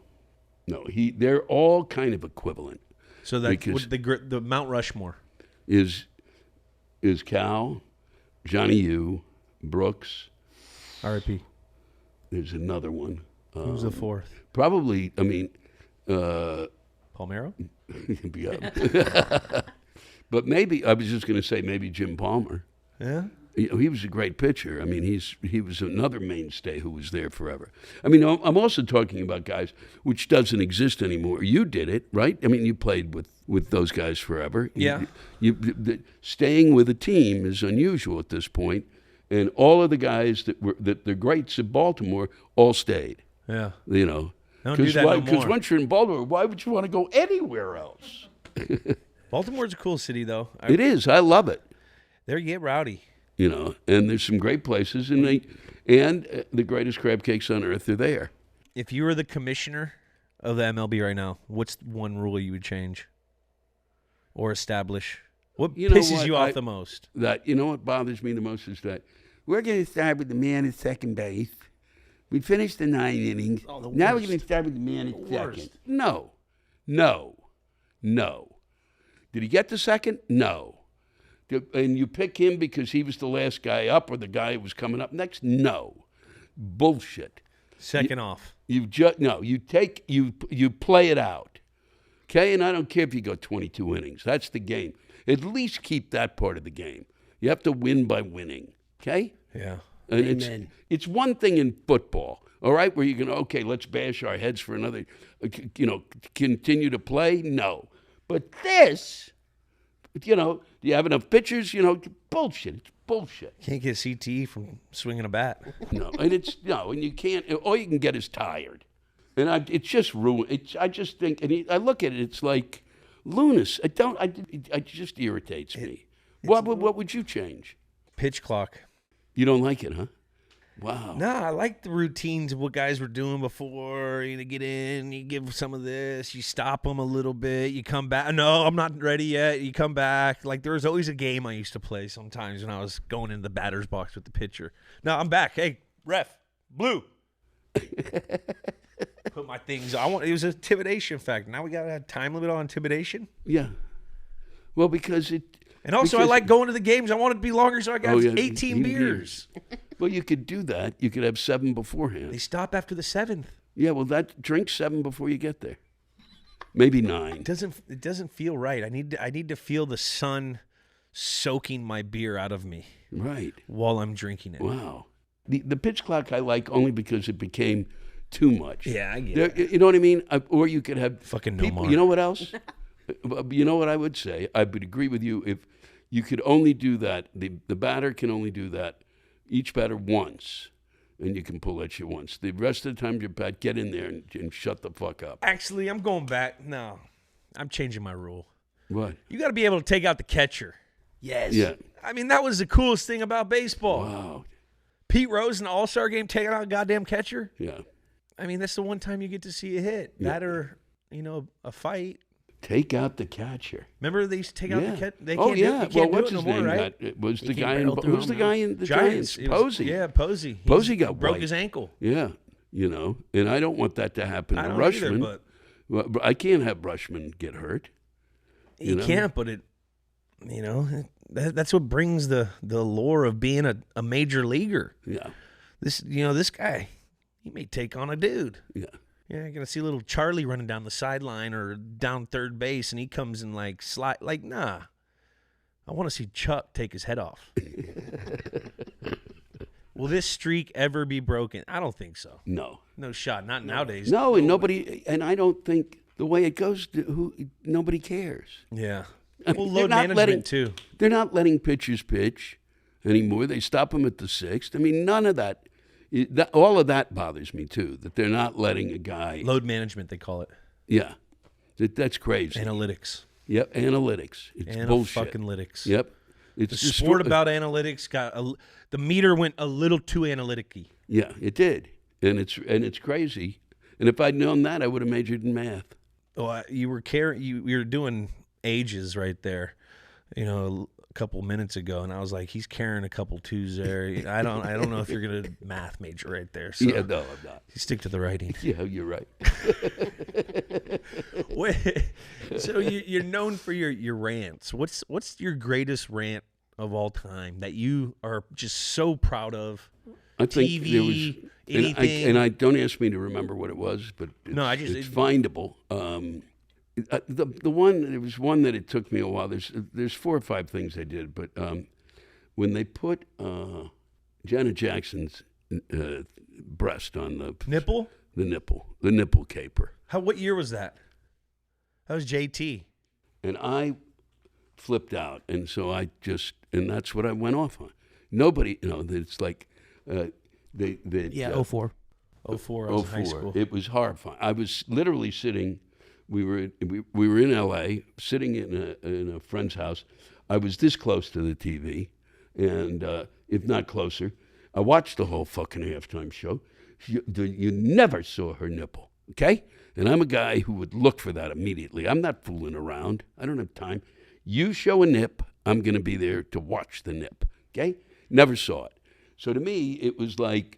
They're all kind of equivalent. So that the Mount Rushmore is Cal, Johnny U, Brooks. R.I.P. There's another one. Who's the fourth? Probably. Palmero. Yeah. But maybe I was just going to say maybe Jim Palmer. Yeah. He was a great pitcher. I mean, he was another mainstay who was there forever. I mean, I'm also talking about guys which doesn't exist anymore. You did it, right? I mean, you played with those guys forever. Yeah. Staying with a team is unusual at this point, and all of the guys that the greats of Baltimore all stayed. Yeah. Don't do that no more. Because once you're in Baltimore, why would you want to go anywhere else? Baltimore's a cool city, though. It is. I love it. They get rowdy. And there's some great places, and the greatest crab cakes on earth are there. If you were the commissioner of the MLB right now, what's one rule you would change or establish? What pisses you off the most? What bothers me the most is that we're going to start with the man at second base. We finished the 9 innings. Oh, now we're going to start with the man at second. No. Did he get to second? No. And you pick him because he was the last guy up or the guy who was coming up next? No. Bullshit. Second off. You play it out. Okay? And I don't care if you go 22 innings. That's the game. At least keep that part of the game. You have to win by winning. Okay? Yeah. And Amen. it's one thing in football, all right, where you can, let's bash our heads for another, continue to play. No. But this, do you have enough pitchers? Bullshit. It's bullshit. Can't get CTE from swinging a bat. No, and you can't. All you can get is tired, and it's just ruined. I just think, and I look at it. It's like lunacy. It just irritates me. What would you change? Pitch clock. You don't like it, huh? Wow. No, I like the routines of what guys were doing before. You get in, you give some of this, you stop them a little bit, you come back. No, I'm not ready yet. You come back. Like, there was always a game I used to play sometimes when I was going into the batter's box with the pitcher. No, I'm back. Hey, ref, blue. Put my things on. It was an intimidation factor. Now we got a time limit on intimidation. Yeah. Well, because it. And also, I like going to the games. I want it to be longer, so I got 18 beers. Well, you could do that. You could have 7 beforehand. They stop after the 7th. Yeah, well, drink 7 before you get there. Maybe 9. It doesn't feel right. I need to feel the sun soaking my beer out of me. Right. While I'm drinking it. Wow. The pitch clock I like only because it became too much. Yeah, I get it. You know what I mean? Or you could have fucking people. You know what else? You know what I would say? I would agree with you if you could only do that. The batter can only do that. Each batter once, and you can pull that shit once. The rest of the time, your bat, get in there and shut the fuck up. Actually, I'm going back. No, I'm changing my rule. What? You got to be able to take out the catcher. Yes. Yeah. I mean, that was the coolest thing about baseball. Wow. Pete Rose in the All-Star game taking out a goddamn catcher. Yeah. I mean, that's the one time you get to see a hit. Yeah. That or, a fight. Take out the catcher. Remember they used to take out the catcher? They can't can't do what's his no more, name? right? It was He the can't guy barrel through who's the him. guy in the Giants? Posey. Yeah, Posey. Posey got broke white. his ankle. Yeah. And I don't want that to happen I to don't Rushman. either, Well, I can't have Rushman get hurt. You can't, but it You know, that's what brings the allure of being a major leaguer. Yeah. This guy, he may take on a dude. Yeah. Yeah, you're gonna see little Charlie running down the sideline or down third base, and he comes in like slide. Like, nah, I want to see Chuck take his head off. Will this streak ever be broken? I don't think so. No. No shot. Not nowadays. No, and nobody, and I don't think the way it goes, nobody cares. Yeah. I mean, Well, they're load not management too. They're not letting pitchers pitch anymore. They stop them at the sixth. I mean, none of that. All of that bothers me too. That they're not letting a guy Load management, they call it. Yeah, that's crazy. Analytics. Yep, analytics. It's bullshit. Fucking-lytics. Yep. The sport about analytics the meter went a little too analytic-y. Yeah, it did, and it's crazy. And if I'd known that, I would have majored in math. Oh, you were doing ages right there, a couple minutes ago, and I was like, he's carrying a couple twos there. I don't know if you're gonna math major right there. So Yeah, no, I'm not. you stick to the writing. Yeah, you're right. Wait, so you're known for your rants. What's your greatest rant of all time that you are just so proud of? I think TV, there was anything. and I don't ask me to remember what it was, but it's findable. There was one that it took me a while. There's 4 or 5 things I did, but when they put Janet Jackson's breast on the nipple, the nipple caper. What year was that? That was JT. And I flipped out, and so and that's what I went off on. Nobody, it's like they 04. 04, I was in high school. It was horrifying. I was literally sitting. We were in L.A. sitting in a friend's house. I was this close to the TV, and if not closer. I watched the whole fucking halftime show. You never saw her nipple, okay? And I'm a guy who would look for that immediately. I'm not fooling around. I don't have time. You show a nip, I'm going to be there to watch the nip, okay? Never saw it. So to me, it was like,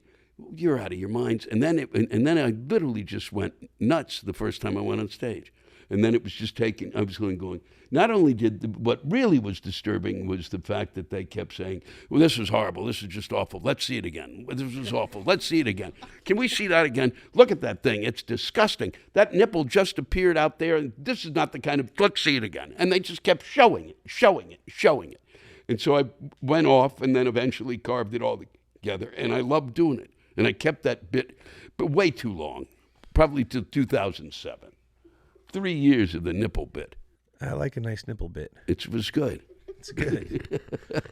you're out of your minds. And then I literally just went nuts the first time I went on stage. And then it was just I was going, not only what really was disturbing was the fact that they kept saying, well, this was horrible. This is just awful. Let's see it again. This was awful. Let's see it again. Can we see that again? Look at that thing. It's disgusting. That nipple just appeared out there. And this is not the kind of, let's see it again. And they just kept showing it. And so I went off and then eventually carved it all together. And I loved doing it. And I kept that bit, but way too long, probably till 2007. 3 years of the nipple bit. I like a nice nipple bit. It was good. It's good.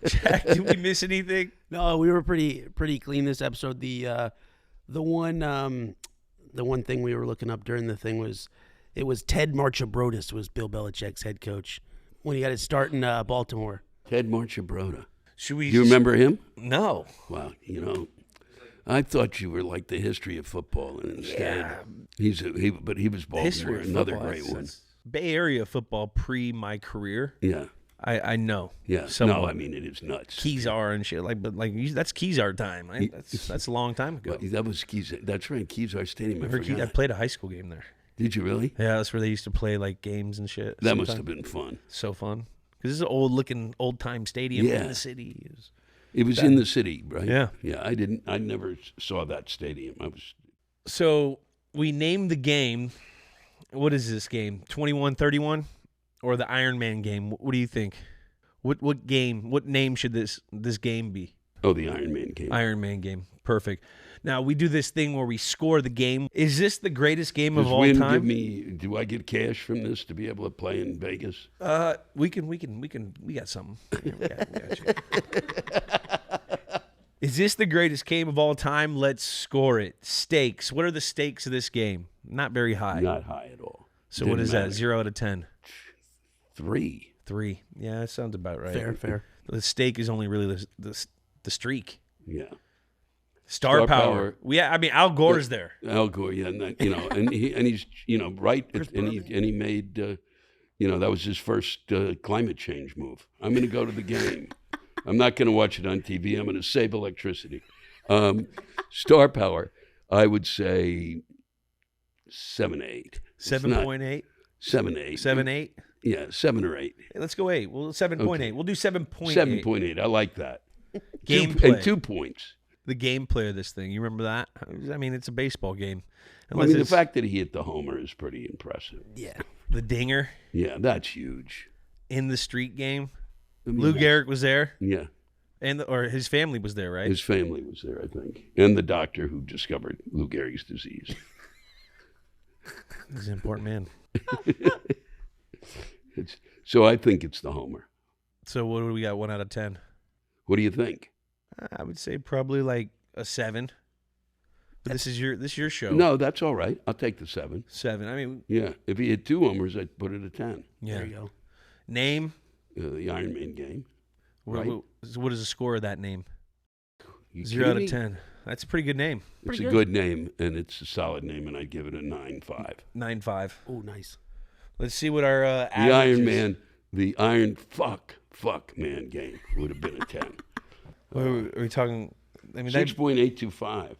Jack, did we miss anything? No, we were pretty clean this episode. The one thing we were looking up during the thing was Ted Marchibrodis was Bill Belichick's head coach when he got his start in Baltimore. Ted Marchibroda. Should we? Do you remember him? No. Wow, I thought you were like the history of football, and instead but he was Baltimore, another great one. Bay Area football pre my career. Yeah, I know. Yeah, somewhat. No, I mean it is nuts. Kezar and shit, that's Kezar time. Right? That's a long time ago. Well, that was Kezar. That's right, Kezar Stadium. I played a high school game there. Did you really? Yeah, that's where they used to play like games and shit. That must have been fun. So fun because this is an old time stadium in the city. It was in the city, right? Yeah. Yeah, I never saw that stadium. So we named the game. What is this game? 21-31 or the Iron Man game? What do you think? What name should this game be? Oh, the Iron Man game. Iron Man game. Perfect. Now we do this thing where we score the game. Is this the greatest game of all Wynn time? Do I get cash from this to be able to play in Vegas? We got something. We got you. Is this the greatest game of all time? Let's score it. Stakes. What are the stakes of this game? Not very high. Not high at all. So what is that? 0 out of 10? 3. 3. Yeah, that sounds about right. Fair. The stake is only really the streak. Yeah. Star power. Yeah, I mean Al Gore's there. Al Gore, yeah, and he's right, and he made that was his first climate change move. I'm going to go to the game. I'm not going to watch it on TV. I'm going to save electricity. Star power, I would say 7, 8. 7.8. 7, 8. 7, 8. Yeah, 7 or 8. Hey, let's go 8. Well, 7.8. Okay. We'll do 7.8. 7.8. I like that. Gameplay. And 2 points. The gameplay of this thing. You remember that? I mean, it's a baseball game. Well, I mean, the fact that he hit the homer is pretty impressive. Yeah. The dinger Yeah, that's huge. in the street game. I mean, Lou Gehrig was there, Yeah, or his family was there, right? his family was there, I think, and the doctor who discovered Lou Gehrig's disease. He's an important man. So I think it's the homer. So what do we got? 1 out of 10. What do you think? I would say probably like a 7. But this is your show. No, that's all right. I'll take the 7. 7. I mean, Yeah, if he had 2 homers, I'd put it at 10. yeah. There you go. Name. The Iron Man game. What, Right. what is the score of that name? You 0 out kidding of me? 10. That's a pretty good name. It's a good name, and it's a solid name, and I'd give it a 9.5. 9.5. Oh, nice. Let's see what our The average Iron is. Man, the Iron fuck man game would have been a 10. What are we talking? I mean, 6.825.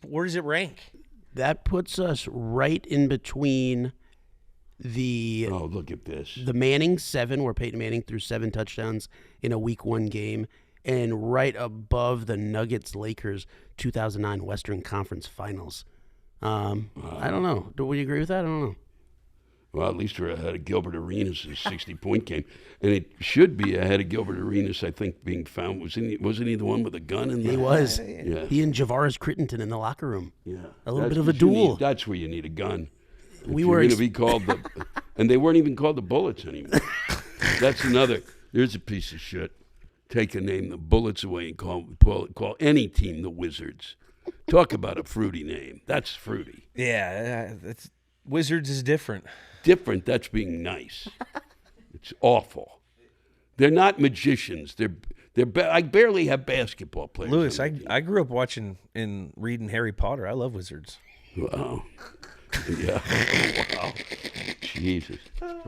where does it rank? That puts us right in between the Oh, look at this. the Manning 7, where Peyton Manning threw 7 touchdowns in a Week 1 game, and right above the Nuggets-Lakers 2009 Western Conference Finals. I don't know. Do we agree with that? I don't know. Well, at least we're ahead of Gilbert Arenas' 60-point game. And it should be ahead of Gilbert Arenas, I think, being found. Wasn't he the one with a gun in there? He was. Yeah. He and Javaris Crittenton in the locker room. Yeah. A little That's bit of a what you duel. need. That's where you need a gun. We If were you're going to be called the... And they weren't even called the Bullets anymore. That's another... There's a piece of shit. Take a name, the Bullets away, and call any team the Wizards. Talk about a fruity name. That's fruity. Yeah, that's Wizards is different. Different, that's being nice. It's awful. They're not magicians. I barely have basketball players. Lewis, on the team. I grew up watching and reading Harry Potter. I love Wizards. Wow. Yeah. Wow. Jesus.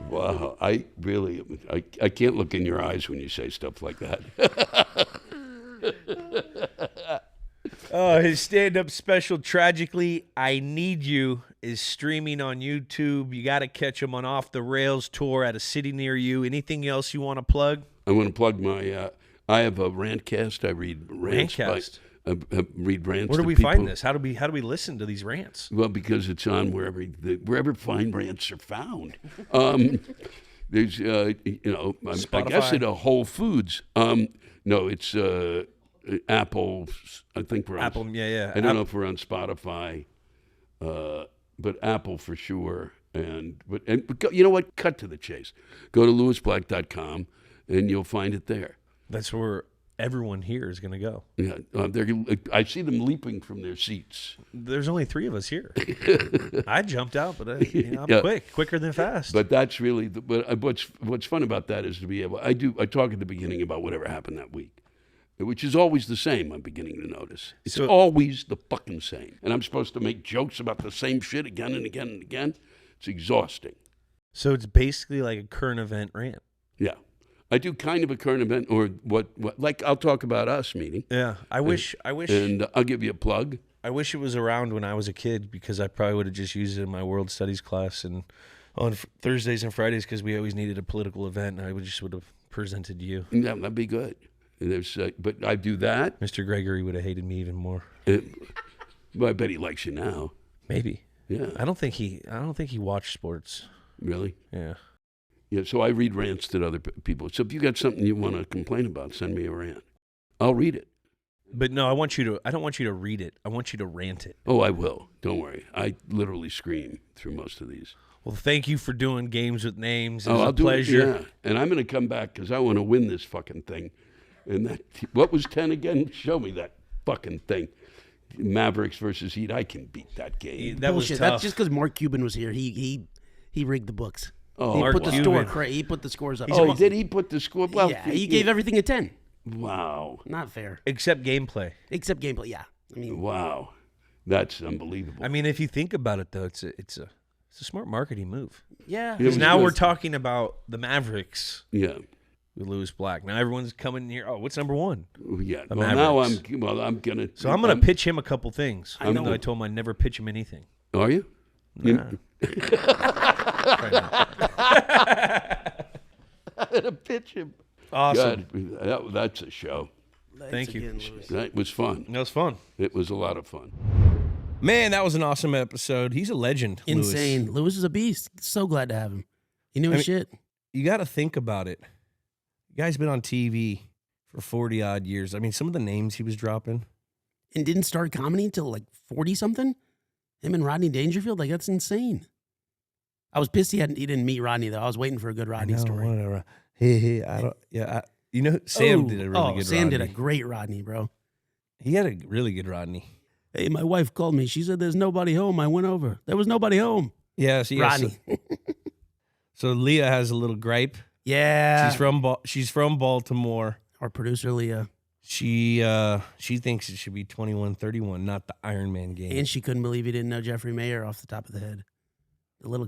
Wow. I can't look in your eyes when you say stuff like that. His stand-up special, Tragically, I Need You, is streaming on YouTube. You got to catch him on Off the Rails tour at a city near you. Anything else you want to plug? I want to plug my. I have a rantcast. I read rants. Rantcast? I read rants. Where do to we people. find this? How do we listen to these rants? Well, because it's on wherever fine rants are found. There's, I guess Spotify? at a Whole Foods. No, it's Apple. I think we're on Apple, yeah. I don't know if we're on Spotify, but Apple for sure. But you know what? Cut to the chase. Go to lewisblack.com and you'll find it there. That's where everyone here is going to go. Yeah, I see them leaping from their seats. There's only 3 of us here. I jumped out, but I'm Yeah. quicker than fast. But that's really what's fun about that is to be able. I talk at the beginning about whatever happened that week, which is always the same. I'm beginning to notice it's always the fucking same, and I'm supposed to make jokes about the same shit again and again and again. It's exhausting. So it's basically like a current event rant. Yeah, I do kind of a current event or what like I'll talk about us meeting. Yeah, I wish, and I'll give you a plug. I wish it was around when I was a kid because I probably would have just used it in my world studies class and on Thursdays and Fridays because we always needed a political event and I would have presented you. Yeah, that'd be good. There's, but I do that. Mr. Gregory would have hated me even more. Well, I bet he likes you now. Maybe. Yeah. I don't think he watched sports. Really? Yeah. Yeah, so I read rants that other people. So if you got something you want to complain about, send me a rant. I'll read it. But no, I don't want you to read it. I want you to rant it. Oh, I will. Don't worry. I literally scream through most of these. Well, thank you for doing Games with Names. It Oh, was I'll a do pleasure. it. Yeah, and I'm going to come back because I want to win this fucking thing. And that, what was 10 again? Show me that fucking thing. Mavericks versus Heat. I can beat that game. That was Bullshit. tough. That's just because Mark Cuban was here. He rigged the books. Oh, he Mark put the Cuban. he put the scores up. Oh, did he put the score? Well, Yeah, he gave everything a 10. Wow. Not fair. Except gameplay. Except gameplay. Yeah. I mean, Wow. That's unbelievable. I mean, if you think about it, though, it's a smart marketing move. yeah. It Because was now good. we're talking about the Mavericks Yeah. with Lewis Black. Now everyone's coming in here. Oh, what's number 1? Yeah. The Well, now Mavericks. I'm going to. So I'm going to pitch him a couple things. I Even though know. I told him I'd never pitch him anything. Are you? Nah. I had to pitch him. Awesome. God, that's a show. Thank you. Again, Louis. That was fun. That was fun. It was a lot of fun. Man, that was an awesome episode. He's a legend. Insane. Lewis is a beast. So glad to have him. He knew his shit. You got to think about it. The guy's been on TV for 40 odd years. I mean, some of the names he was dropping. And didn't start comedy until like 40 something. Him and Rodney Dangerfield, like that's insane. I was pissed he didn't meet Rodney though. I was waiting for a good Rodney story. Whatever. Hey, I don't. Yeah, you know, Sam did a really good. Sam Rodney. did a great Rodney, bro. He had a really good Rodney. Hey, my wife called me. She said there's nobody home. I went over. There was nobody home. Yes, Rodney. So Leah has a little gripe. Yeah. She's from Baltimore. Our producer Leah. She thinks it should be 21-31, not the Iron Man game. And she couldn't believe he didn't know Jeffrey Mayer off the top of the head. That little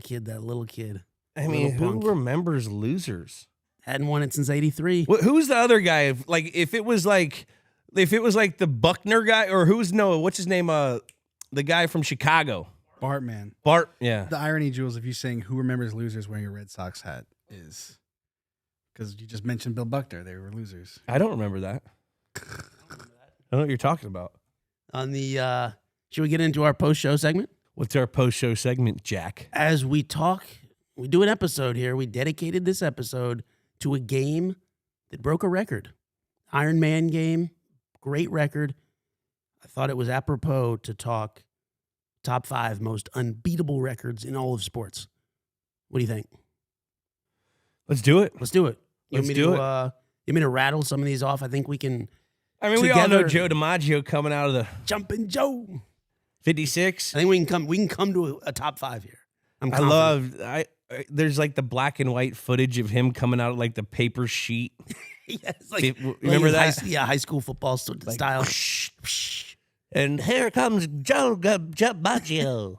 kid. I mean, who punk. remembers losers? Hadn't won it since '83. Who's the other guy? Like, if it was like the Buckner guy, or what's his name? The guy from Chicago. Bartman. Bart, yeah. The irony, Jules, if you saying who remembers losers wearing a Red Sox hat is because you just mentioned Bill Buckner. They were losers. I don't remember that. I don't know what you're talking about. On the, should we get into our post-show segment? What's our post-show segment, Jack? As we talk, we do an episode here. We dedicated this episode to a game that broke a record. Iron Man game, great record. I thought it was apropos to talk top 5 most unbeatable records in all of sports. What do you think? Let's do it. Let's do it. Let's do it. You want me to rattle some of these off? I think we can. I mean, we all know Joe DiMaggio coming out of the Jumpin' Joe. 56. I think we can come to a top 5 here. I'm confident. There's like the black and white footage of him coming out of like the paper sheet. Yes, like, remember that? High school football style. And here comes Joe DiMaggio.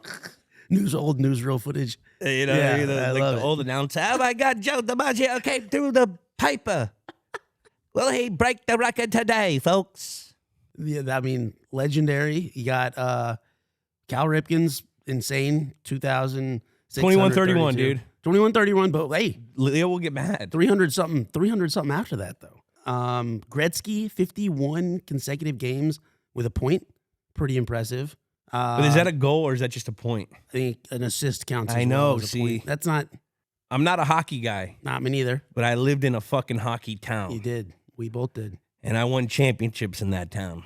Old newsreel footage. You know, Yeah, I like love the it. old announcer. Oh my God, Joe DiMaggio came through the paper. Will he break the record today, folks? Yeah, I mean, legendary. You got Cal Ripken's insane 21-31, dude. 21-31, but hey, Leo will get mad. 300 something after that though. Gretzky 51 consecutive games with a point, pretty impressive. But is that a goal or is that just a point? I think an assist counts. I as know. well as a See, point. That's not I'm not a hockey guy, me neither. but I lived in a fucking hockey town. You did. We both did. And I won championships in that town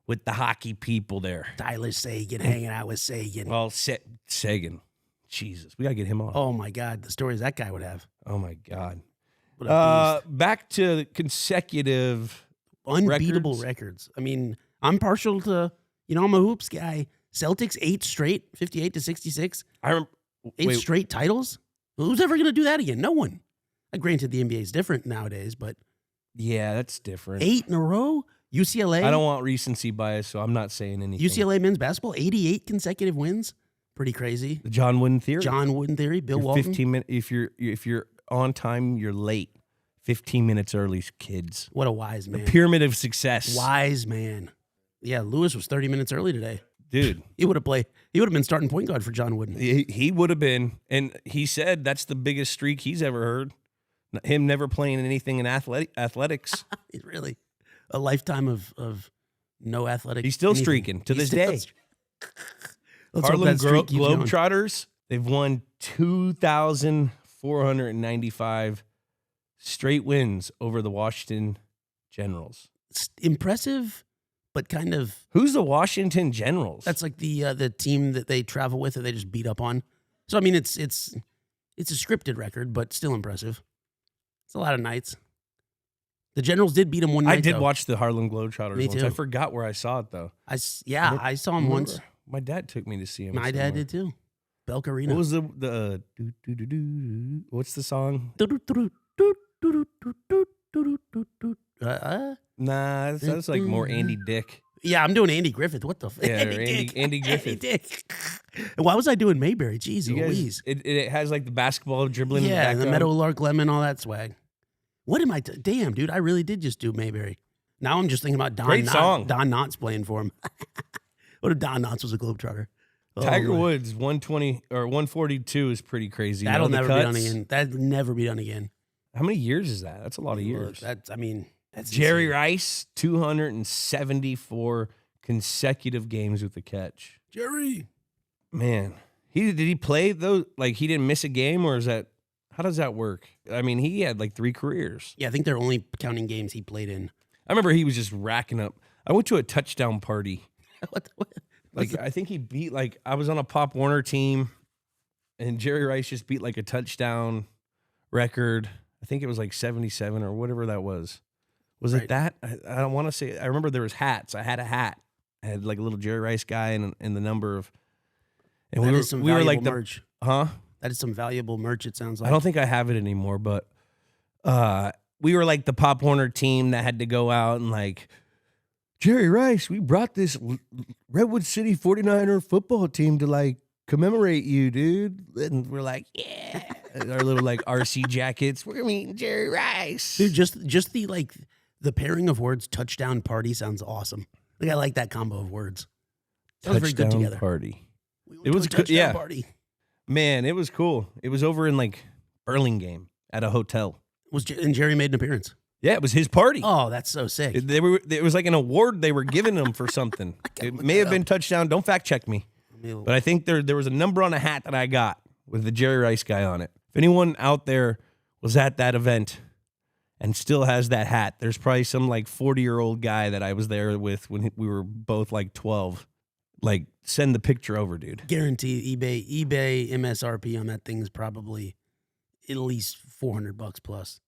with the hockey people there. Tyler Sagan hanging out with Sagan. Well, Sagan. Jesus, we got to get him on. Oh my God, the stories that guy would have. Oh my God. What a beast. Back to consecutive Unbeatable records. I mean, I'm partial to, I'm a hoops guy. Celtics 8 straight, 58-66. I remember 8 straight titles. Who's ever going to do that again? No one. Granted, the NBA is different nowadays, but Yeah, that's different. 8 in a row. UCLA. I don't want recency bias, so I'm not saying anything. UCLA men's basketball, 88 consecutive wins. Pretty crazy. The John Wooden theory. John Wooden theory. Bill You're Walton. 15 minutes. If you're on time, you're late. 15 minutes early, kids. What a wise man. The pyramid of success. Wise man. Yeah, Lewis was 30 minutes early today. Dude. He would have been starting point guard for John Wooden. He would have been. And he said that's the biggest streak he's ever heard. Him never playing anything in athletics. It's really a lifetime of no athletic. He's still anything. streaking to He's this still day. Let's hope Harlem that streak keeps going. Globetrotters, they've won 2,495 straight wins over the Washington Generals. It's impressive, but kind of. Who's the Washington Generals? That's like the team that they travel with that they just beat up on. So I mean, it's a scripted record, but still impressive. It's a lot of nights. The Generals did beat them one night. I did though. watch the Harlem Globetrotters Me once. too. I forgot where I saw it though. I saw him once. My dad took me to see him. My dad did too. Belk Arena. What was the what's the song? Nah, that's like more Andy Dick. Yeah, I'm doing Andy Griffith. What the? Yeah, Andy Griffith. Dick. Why was I doing Mayberry? Jeez Louise. It has like the basketball dribbling. Yeah, in the and the background. Meadowlark Lemon, all that swag. What am I? Damn, dude, I really did just do Mayberry. Now I'm just thinking about Don. Great song. Don Knotts playing for him. What if Don Knotts was a Globetrotter? Tiger my. Woods 120 or 142 is pretty crazy. You That'll know, the never be done cuts? again. That'll never be done again. How many years is that? That's a lot of Look, years. that's Jerry insane. Rice, 274 consecutive games with the catch. Jerry. Man, did he play those? Like he didn't miss a game, or is that how does that work? I mean, he had like 3 careers. Yeah, I think they're only counting games he played in. I remember he was just racking up. I went to a touchdown party. what? Like I think he beat I was on a Pop Warner team, and Jerry Rice just beat like a touchdown record. I think it was like 77 or whatever that was. Was it that? I don't want to say. I remember there was hats. I had a hat. I had like a little Jerry Rice guy and the number of. And That we is some were like valuable merch. Huh? That is some valuable merch. It sounds like. I don't think I have it anymore, but we were like the Pop Warner team that had to go out and like, Jerry Rice, we brought this Redwood City 49er football team to like commemorate you, dude. And we're like, yeah. Our little like RC jackets. We're meeting Jerry Rice. Dude, just the pairing of words touchdown party sounds awesome. Like I like that combo of words. Sounds very good Touchdown together. party. We went It to was a good, touchdown yeah. party. Man, it was cool. It was over in like Burlingame at a hotel. And Jerry made an appearance. Yeah, it was his party. Oh, that's so sick. It was like an award they were giving him for something. It may have been touchdown. Don't fact check me. But I think there was a number on a hat that I got with the Jerry Rice guy on it. If anyone out there was at that event and still has that hat, there's probably some like 40-year-old guy that I was there with when we were both like 12. Like, send the picture over, dude. Guarantee eBay MSRP on that thing is probably at least $400 plus.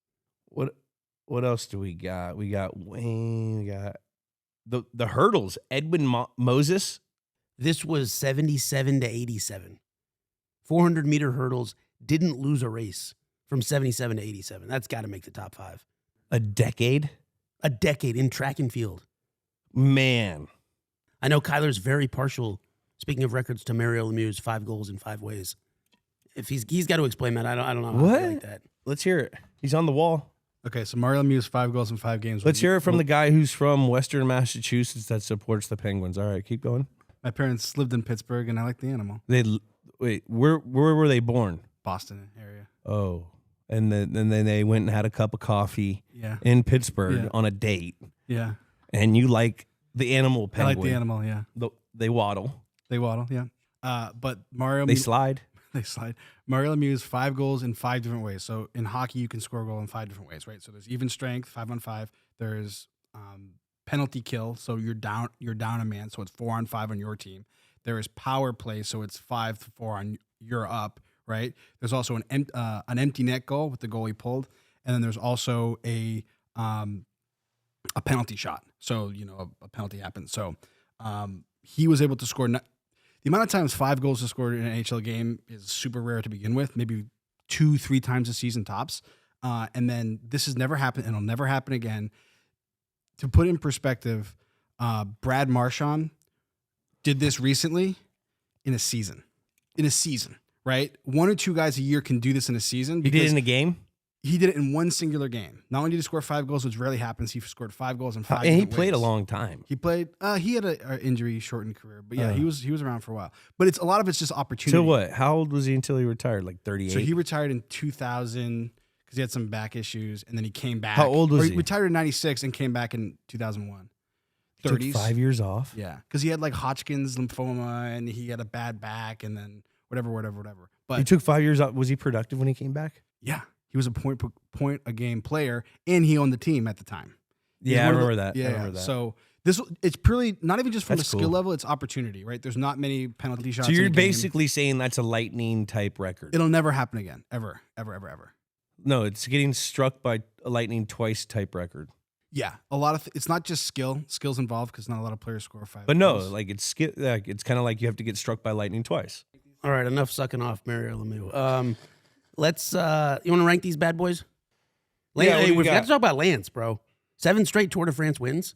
What else do we got? We got Wayne. We got the hurdles. Edwin Moses. This was 77 to 87. 400-meter hurdles, didn't lose a race from 77 to 87. That's got to make the top 5. A decade? A decade in track and field. Man. I know Kyler's very partial, speaking of records, to Mario Lemieux's 5 goals in 5 ways. If he's got to explain that. I don't know how What? I feel like that. Let's hear it. He's on the wall. Okay, so Mario Lemieux's 5 goals in 5 games. Let's hear it from the guy who's from Western Massachusetts that supports the Penguins. All right, keep going. My parents lived in Pittsburgh, and I like the animal. Wait, where were they born? Boston area. Oh, and then they went and had a cup of coffee Yeah. in Pittsburgh Yeah. on a date. Yeah. And you like the animal I penguin. like the animal, yeah. They waddle. They waddle, yeah. But Mario They slide. They slide. Mario Lemieux's 5 goals in 5 different ways. So in hockey, you can score a goal in 5 different ways, right? So there's even strength, 5-on-5. There's penalty kill, so you're down a man, so it's 4-on-5 on your team. There is power play, so it's 5-4 on you're up, right? There's also an empty net goal with the goalie pulled, and then there's also a penalty shot. So a penalty happens. So he was able to score. The amount of times 5 goals are scored in an NHL game is super rare to begin with, maybe 2-3 times a season tops. And then this has never happened and it'll never happen again. To put in perspective, Brad Marchand did this recently in a season. Right? 1 or 2 guys a year can do this in a season. He did it in a game? He did it in one singular game. Not only did he score 5 goals, which rarely happens, he scored 5 goals in 5 And he different played ways. a long time. He played. He had an injury shortened career, but yeah, he was around for a while. But a lot of it's just opportunity. So what? How old was he until he retired? Like 38? So he retired in 2000 because he had some back issues, and then he came back. How old was Or he? He retired in 96 and came back in 2001. Took 30s. 5 years off? Yeah, because he had like Hodgkin's lymphoma, and he had a bad back, and then whatever. But He took 5 years off. Was he productive when he came back? yeah, he was a point a game player, and he owned the team at the time. He's Yeah, I one of remember the- that. Yeah, I remember that. So it's purely not even just from That's a skill cool. level; it's opportunity, right? There's not many penalty shots. So in you're a game. basically saying that's a lightning type record. It'll never happen again, ever. No, it's getting struck by a lightning twice type record. Yeah, a lot of it's not just skills involved because not a lot of players score 5. But no, goals. like it's kind of like you have to get struck by lightning twice. All right, enough sucking off Mario Lemieux. Let's. You want to rank these bad boys? Yeah, what do you we got? have to talk about Lance, bro. 7 straight Tour de France wins.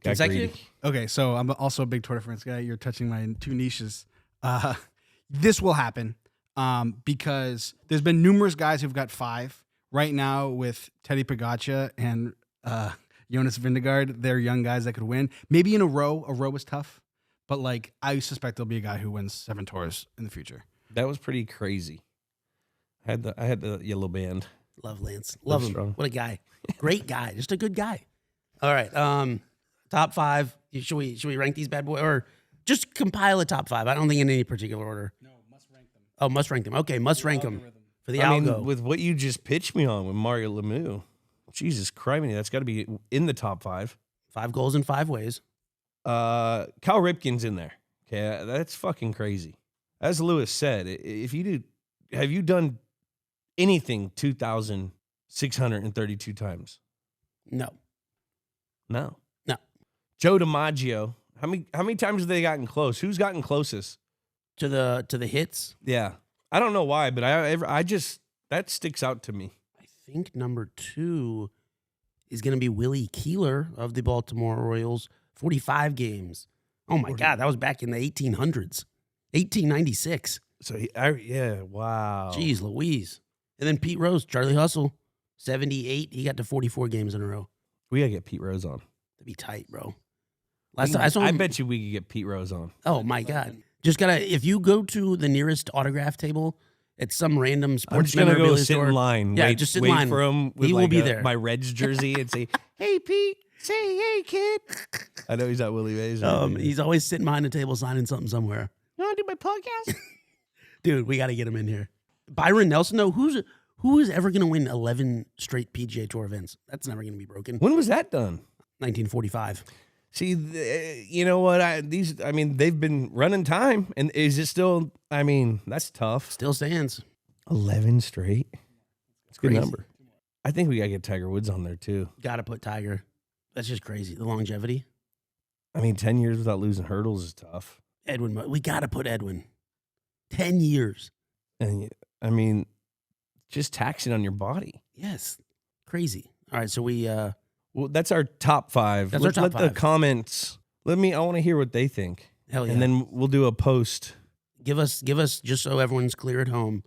Got Consecutive. greedy. Okay, so I'm also a big Tour de France guy. You're touching my 2 niches. This will happen because there's been numerous guys who've got 5 right now with Teddy Pogacar and Jonas Vingegaard. They're young guys that could win. Maybe in a row is tough, But like, I suspect there'll be a guy who wins 7 tours in the future. That was pretty crazy. I had the yellow band. Love Lance. Love him. Strong. What a guy. Great guy. Just a good guy. All right. Top 5. Should we rank these bad boys or just compile a top 5? I don't think in any particular order. No, must rank them. Oh, must rank them. Okay, must rank them for the I algo. mean, with what you just pitched me on with Mario Lemieux, Jesus Christ, that's got to be in the top 5. 5 goals in 5 ways. Cal Ripken's in there. Okay, that's fucking crazy. As Lewis said, have you done anything 2,632 times? No. No. No. Joe DiMaggio. How many times have they gotten close? Who's gotten closest To the hits. Yeah, I don't know why, but I just that sticks out to me. I think number 2 is going to be Willie Keeler of the Baltimore Orioles. 45 games. Oh my God, that was back in the 1800s, 1896. So wow. Jeez Louise. And then Pete Rose, Charlie Hustle, 78. He got to 44 games in a row. We gotta get Pete Rose on. That'd be tight, bro. Last time I saw him, I bet you we could get Pete Rose on. Oh my God. Just if you go to the nearest autograph table at some random I'm sports just gonna go memorabilia sit store, in line. Yeah, wait, just sit wait in line. for him. With He will like be there. My Reds jersey and say, "Hey Pete, say hey kid." I know he's not Willie Mays. He's always sitting behind the table signing something somewhere. You want to do my podcast? Dude, we got to get him in here. Byron Nelson, though, who is ever going to win 11 straight PGA Tour events? That's never going to be broken. When was that done? 1945. See, you know what? They've been running time, and is it still? I mean, that's tough. Still stands. 11 straight. It's a good Crazy. number. I think we gotta get Tiger Woods on there too. Got to put Tiger. That's just crazy. The longevity. I mean, 10 years without losing hurdles is tough. Edwin, we got to put Edwin. 10 years. And I mean, just taxing on your body. Yes. Crazy. All right, so we Well, that's our top 5. That's our top let 5. the comments. I want to hear what they think. Hell yeah. And then we'll do a post. give us just so everyone's clear at home.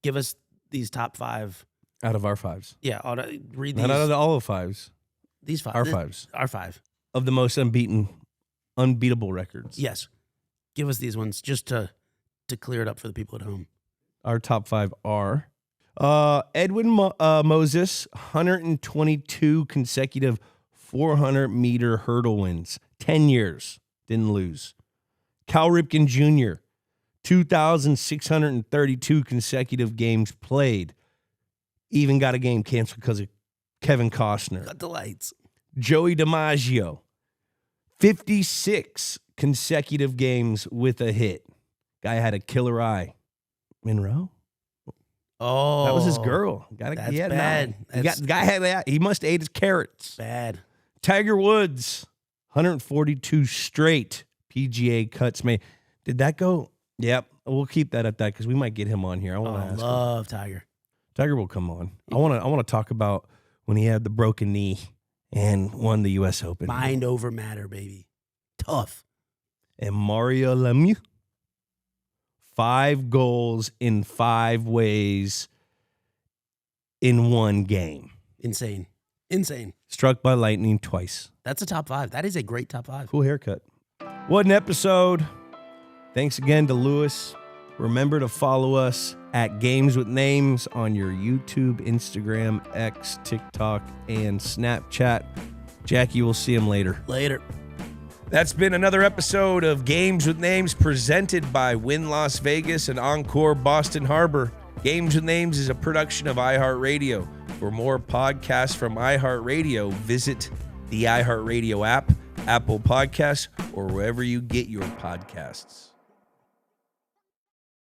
Give us these top 5. Out of our 5s. Yeah, read these. Not out of all the 5s. These 5. Our 5s. Our 5. Of the most unbeatable records. Yes. Give us these ones just to clear it up for the people at home. Our top 5 are Edwin Moses, 122 consecutive 400-meter hurdle wins. 10 years. Didn't lose. Cal Ripken Jr., 2,632 consecutive games played. Even got a game canceled because of Kevin Costner. Cut the lights. Joey DiMaggio, 56 consecutive games with a hit. Guy had a killer eye. Monroe? Oh. That was his girl. That's bad. He must have ate his carrots. Bad. Tiger Woods, 142 straight PGA cuts made. Did that go? Yep. We'll keep that at that because we might get him on here. I want to ask him. Love Tiger. Tiger will come on. I want to talk about when he had the broken knee and won the U.S. Open. Mind over matter, baby. Tough. And Mario Lemieux, 5 goals in 5 ways in one game. Insane. Struck by lightning twice. That's a top 5. That is a great top 5. Cool haircut. What an episode. Thanks again to Lewis. Remember to follow us at GamesWithNames on your YouTube, Instagram, X, TikTok, and Snapchat. Jackie, we'll see him later. Later. That's been another episode of Games with Names presented by Wynn Las Vegas and Encore Boston Harbor. Games with Names is a production of iHeartRadio. For more podcasts from iHeartRadio, visit the iHeartRadio app, Apple Podcasts, or wherever you get your podcasts.